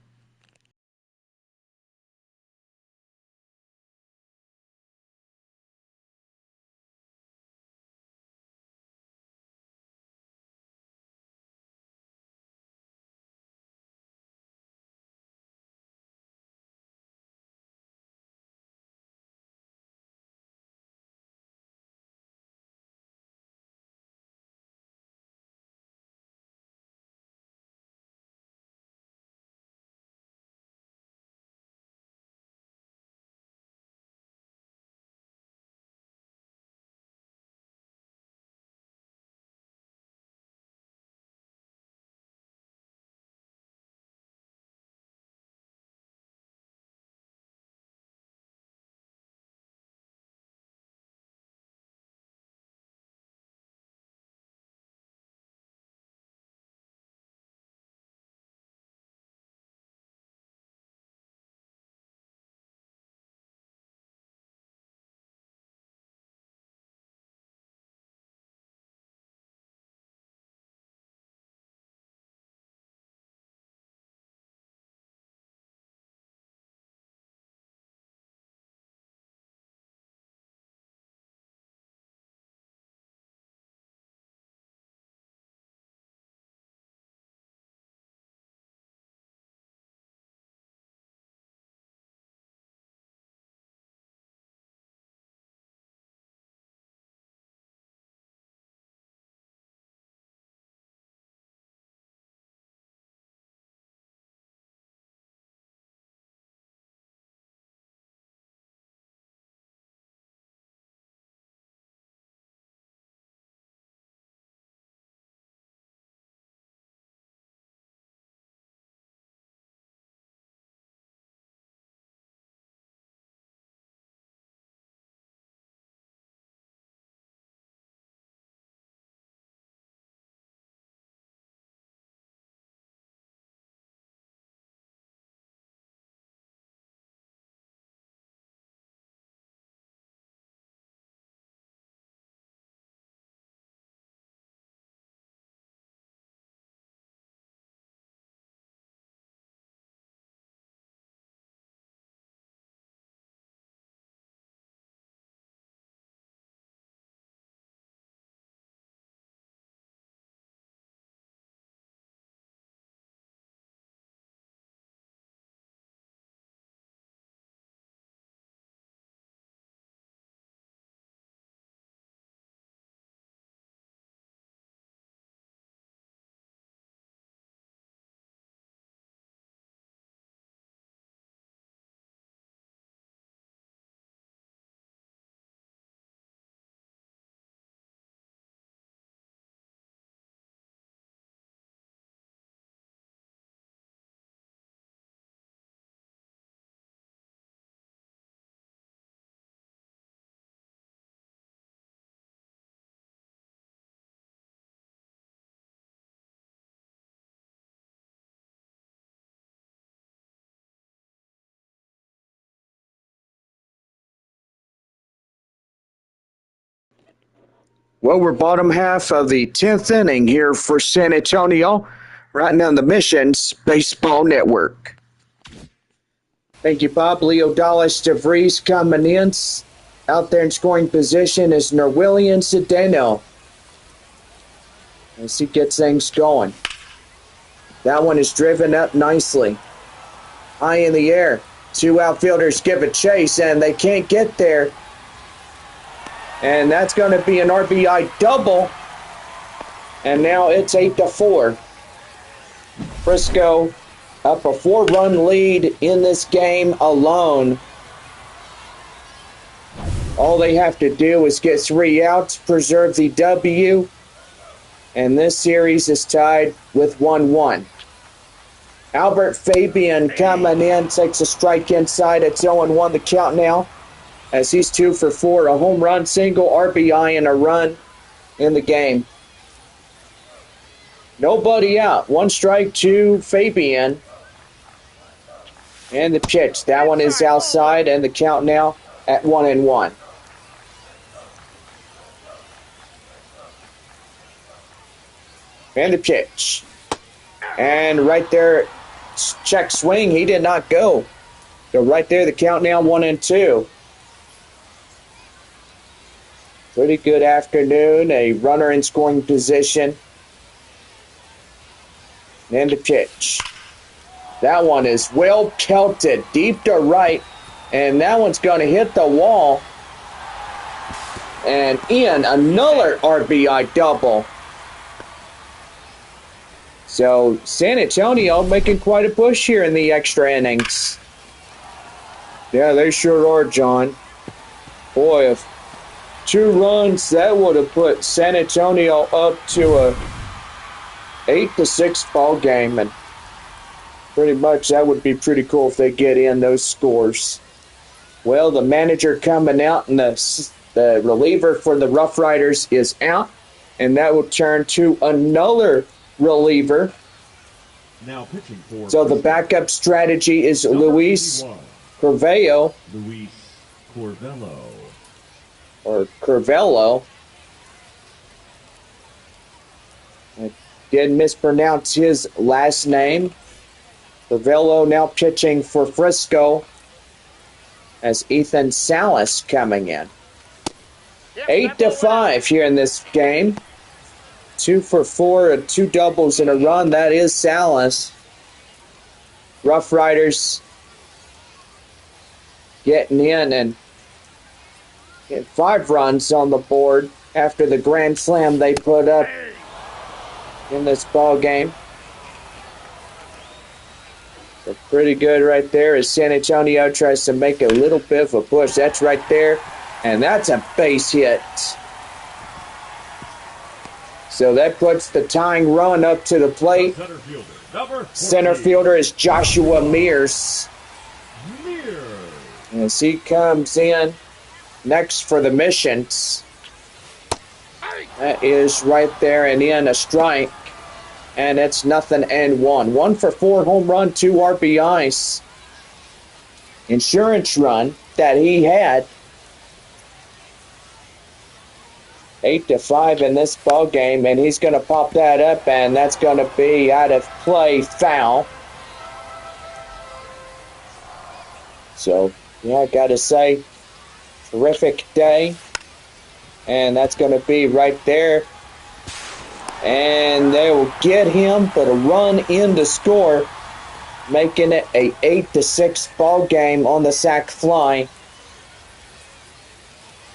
Well, we're bottom half of the 10th inning here for San Antonio, right now on the Missions Baseball Network. Thank you, Bob. Leo Dallas DeVries coming in. Out there in scoring position is Norwillian Cedeno as he gets things going. That one is driven up nicely. High in the air. Two outfielders give a chase, and they can't get there. And that's going to be an RBI double. And now it's 8-4. Frisco up a 4-run lead in this game alone. All they have to do is get 3 outs, preserve the W, and this series is tied with 1-1. Albert Fabian coming in, takes a strike inside. It's 0-1 the count now, as he's 2 for 4, a home run, single, RBI, and a run in the game. Nobody out. 1 strike to Fabian. And the pitch. That one is outside, and the count now at 1-1. And the pitch. And right there, check swing. He did not go. So right there, the count now 1-2. Pretty good afternoon. A runner in scoring position. And the pitch. That one is well pelted deep to right. And that one's going to hit the wall. And in another RBI double. So San Antonio making quite a push here in the extra innings. Yeah, they sure are, John. Boy, if 2 runs, that would have put San Antonio up to a 8-6 ball game, and pretty much that would be pretty cool if they get in those scores. Well, the manager coming out, and the reliever for the RoughRiders is out, and that will turn to another reliever. Now pitching for So the backup strategy is Luis Corvello. Luis Corvello. Or Curvello. I did mispronounce his last name. Curvello now pitching for Frisco as Ethan Salas coming in. 8-5 here in this game. 2 for 4 and 2 doubles and a run. That is Salas. RoughRiders getting in and get 5 runs on the board after the grand slam they put up in this ball game. So pretty good right there as San Antonio tries to make a little bit of a push. That's right there, and that's a base hit. So that puts the tying run up to the plate. Center fielder is Joshua Mears. As he comes in next for the Missions. That is right there and in a strike. And it's 0-1. 1 for 4 home run, 2 RBIs. Insurance run that he had. 8-5 in this ball game, and he's going to pop that up, and that's going to be out of play, foul. So, yeah, I got to say, terrific day, and that's going to be right there. And they will get him, but a run in to score, making it a 8-6 ball game on the sac fly.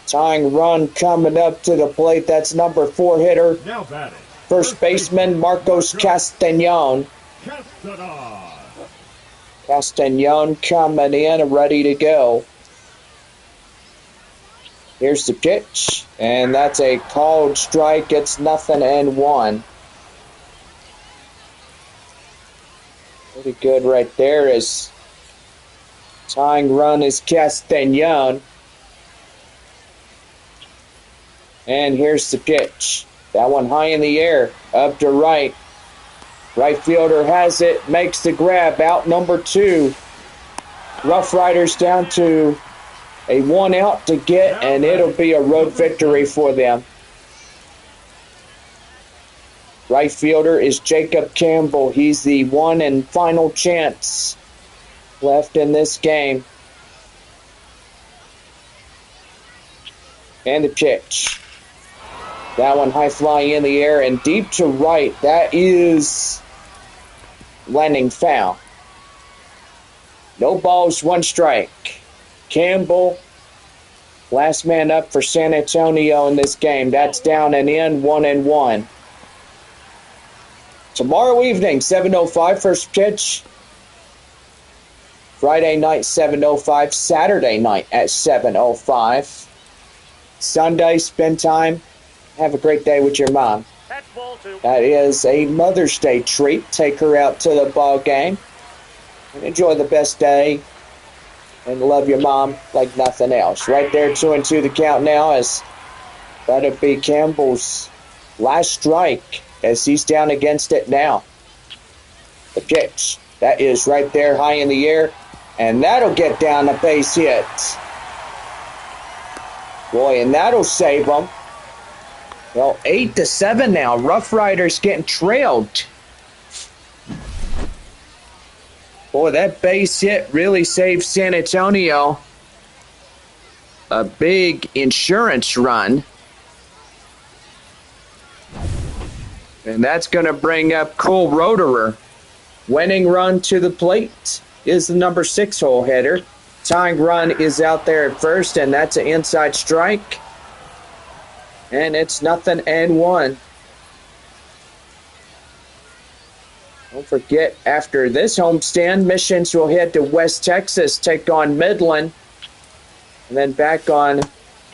Tying run coming up to the plate. That's number 4 hitter. Now batting. First baseman Marcos Castañon. Castañon coming in and ready to go. Here's the pitch. And that's a called strike. It's 0-1. Pretty good right there as tying run is Castañon. And here's the pitch. That one high in the air, up to right. Right fielder has it, makes the grab, out number 2. RoughRiders down to a 1 out to get, and it'll be a road victory for them. Right fielder is Jacob Campbell. He's the 1 and final chance left in this game. And the pitch. That one high fly in the air and deep to right. That is landing foul. No balls, 1 strike. Campbell, last man up for San Antonio in this game. That's down and in, 1-1. Tomorrow evening, 7:05, first pitch. Friday night, 7:05. Saturday night at 7:05. Sunday, spend time. Have a great day with your mom. That is a Mother's Day treat. Take her out to the ball game. And enjoy the best day. And love your mom like nothing else. Right there, 2-2 the count now as that'll be Campbell's last strike. as he's down against it now. The pitch. That is right there high in the air. And that'll get down a base hit. Boy, and that'll save them. Well, 8-7 now. RoughRiders getting trailed. Boy, that base hit really saved San Antonio a big insurance run. And that's going to bring up Cole Roederer. Winning run to the plate is the number 6 hole hitter. Tying run is out there at first, and that's an inside strike. And it's 0-1. Don't forget, after this homestand, Missions will head to West Texas, take on Midland. And then back on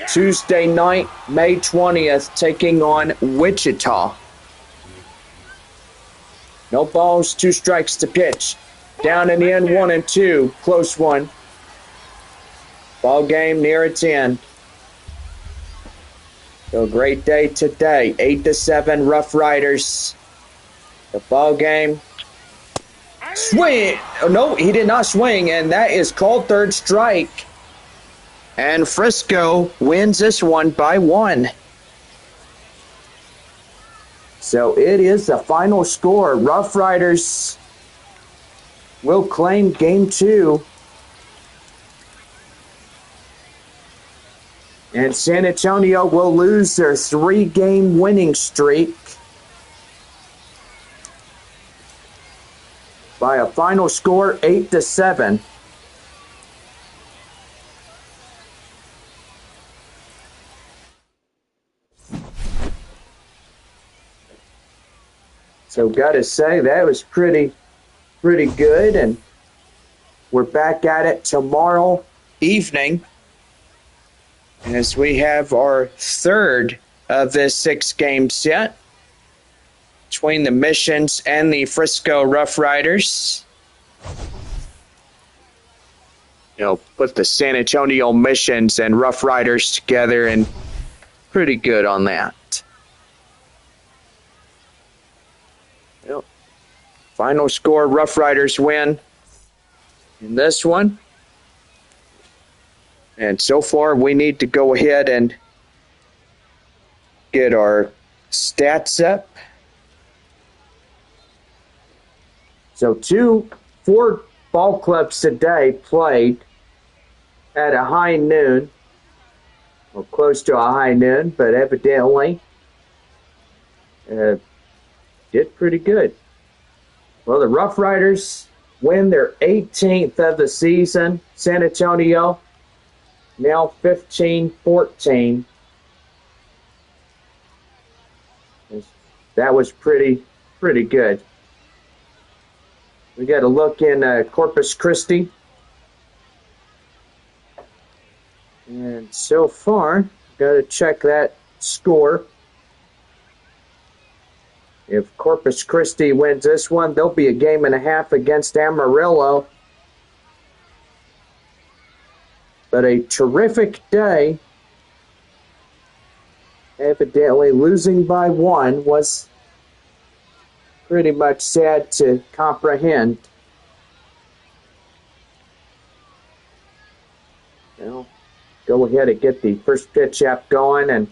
Tuesday night, May 20th, taking on Wichita. No balls, 2 strikes to pitch. Down in the end, 1-2. Close one. Ball game near its end. So a great day today. 8-7 RoughRiders. The ball game. Swing! Oh, no, he did not swing, and that is called third strike. And Frisco wins this one by 1. So it is the final score. RoughRiders will claim game 2. And San Antonio will lose their 3-game winning streak by a final score 8-7. So gotta say that was pretty good, and we're back at it tomorrow evening as we have our 3rd of this 6-game set between the Missions and the Frisco RoughRiders. You know, put the San Antonio Missions and RoughRiders together, and pretty good on that. Well, final score, RoughRiders win in this one. And so far, we need to go ahead and get our stats up. So 4 ball clubs today played at a high noon, or close to a high noon, but evidently did pretty good. Well, the RoughRiders win their 18th of the season. San Antonio now 15-14. That was pretty good. We got to look in Corpus Christi. And so far, got to check that score. If Corpus Christi wins this one, there'll be a game and a half against Amarillo. But a terrific day. Evidently, losing by 1 was pretty much sad to comprehend. Well, go ahead and get the first pitch app going, and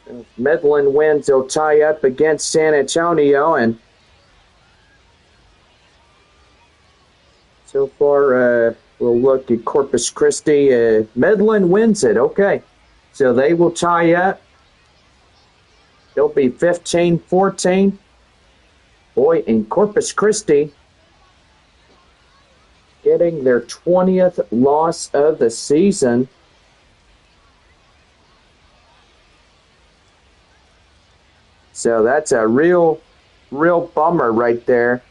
if Midland wins, they'll tie up against San Antonio, and so far we'll look at Corpus Christi. Midland wins it. Okay, so they will tie up. They'll be 15-14. Boy, in Corpus Christi, getting their 20th loss of the season. So that's a real bummer right there.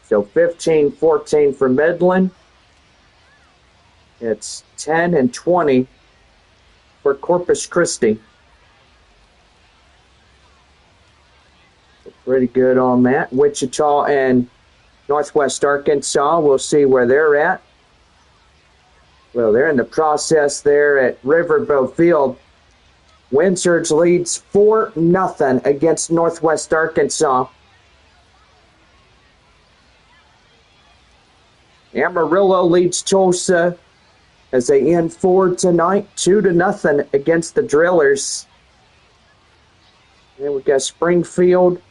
So 15-14 for Midland. It's 10-20 for Corpus Christi. So pretty good on that. Wichita and Northwest Arkansas, we'll see where they're at. Well, they're in the process there at Riverboat Field. Windsurge leads 4-0 against Northwest Arkansas. Amarillo leads Tulsa as they end 4 tonight, 2-0 against the Drillers. Then we got Springfield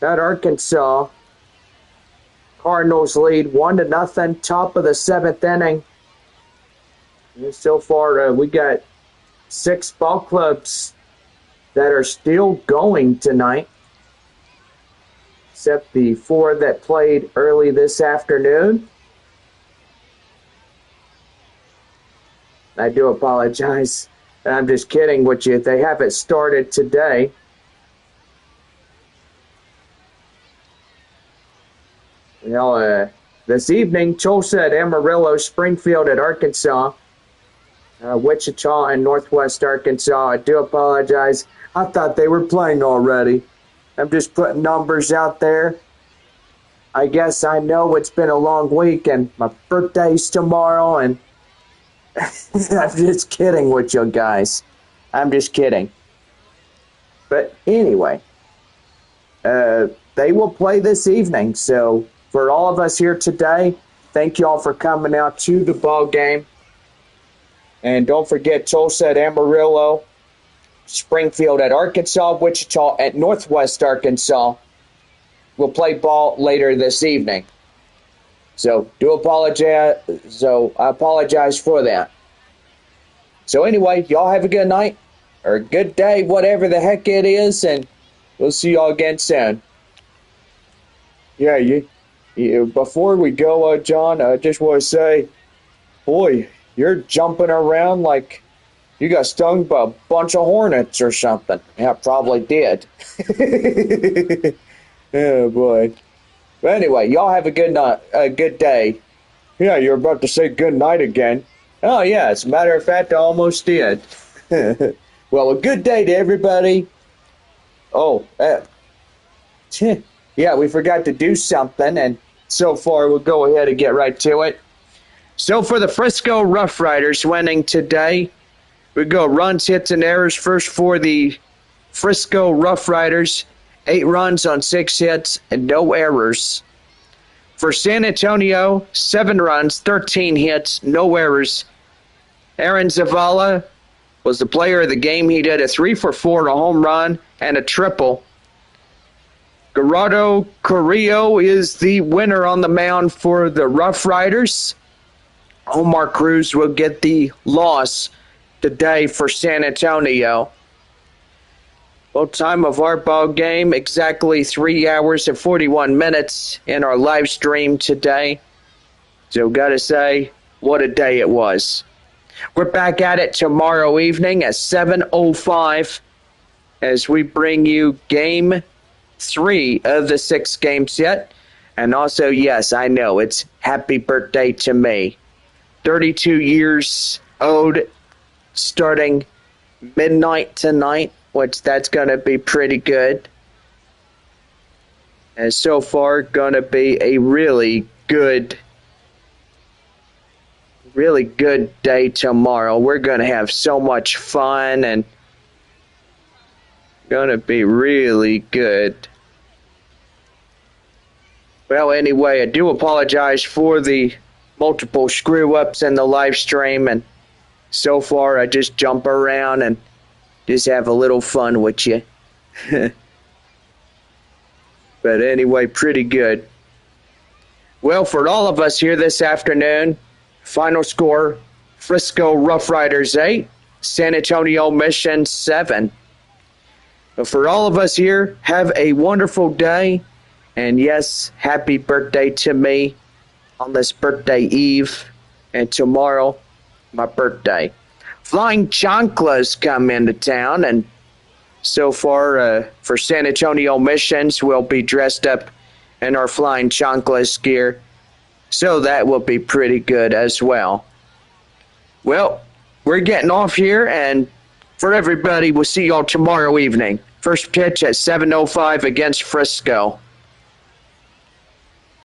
at Arkansas. Cardinals lead 1-0, top of the 7th inning. And so far, we got 6 ball clubs that are still going tonight, except the 4 that played early this afternoon. I do apologize. I'm just kidding with you. They haven't started today. This evening, Tulsa at Amarillo, Springfield at Arkansas, Wichita and Northwest Arkansas. I do apologize. I thought they were playing already. I'm just putting numbers out there. I guess I know it's been a long week and my birthday's tomorrow, and I'm just kidding with you guys. I'm just kidding. But anyway, they will play this evening. So for all of us here today, thank you all for coming out to the ball game. And don't forget Tulsa at Amarillo, Springfield at Arkansas, Wichita at Northwest Arkansas will play ball later this evening. So I apologize for that. So anyway, y'all have a good night or a good day, whatever the heck it is, and we'll see y'all again soon. Yeah, before we go, John, I just want to say, boy, you're jumping around like you got stung by a bunch of hornets or something. Yeah, probably did. Oh, boy. But anyway, y'all have a good night, a good day. Yeah, you're about to say good night again. Oh, yeah, as a matter of fact, I almost did. Well, a good day to everybody. Oh, yeah, we forgot to do something, and so far we'll go ahead and get right to it. So for the Frisco RoughRiders winning today, we go runs, hits, and errors. First for the Frisco RoughRiders, 8 runs on 6 hits and no errors. For San Antonio, 7 runs, 13 hits, no errors. Aaron Zavala was the player of the game. He did a 3-for-4, a home run, and a triple. Gerardo Carrillo is the winner on the mound for the RoughRiders. Omar Cruz will get the loss today for San Antonio. Well, time of our ball game, exactly 3 hours and 41 minutes in our live stream today. So gotta say, what a day it was. We're back at it tomorrow evening at 7:05 as we bring you Game 3 of the 6 games yet. And also, yes, I know, it's happy birthday to me. 32 years old, starting midnight tonight, which that's going to be pretty good. And so far, going to be a really good day tomorrow. We're going to have so much fun and going to be really good. Well, anyway, I do apologize for the multiple screw-ups in the live stream, and so far I just jump around and just have a little fun with you. But anyway, pretty good. Well, for all of us here this afternoon, final score, Frisco RoughRiders 8, San Antonio Mission 7. But for all of us here, have a wonderful day. And yes, happy birthday to me on this birthday eve. And tomorrow, my birthday. Flying Chanclas come into town, and so far for San Antonio Missions, we'll be dressed up in our Flying Chanclas gear, so that will be pretty good as well. Well, we're getting off here, and for everybody, we'll see y'all tomorrow evening. First pitch at 7:05 against Frisco.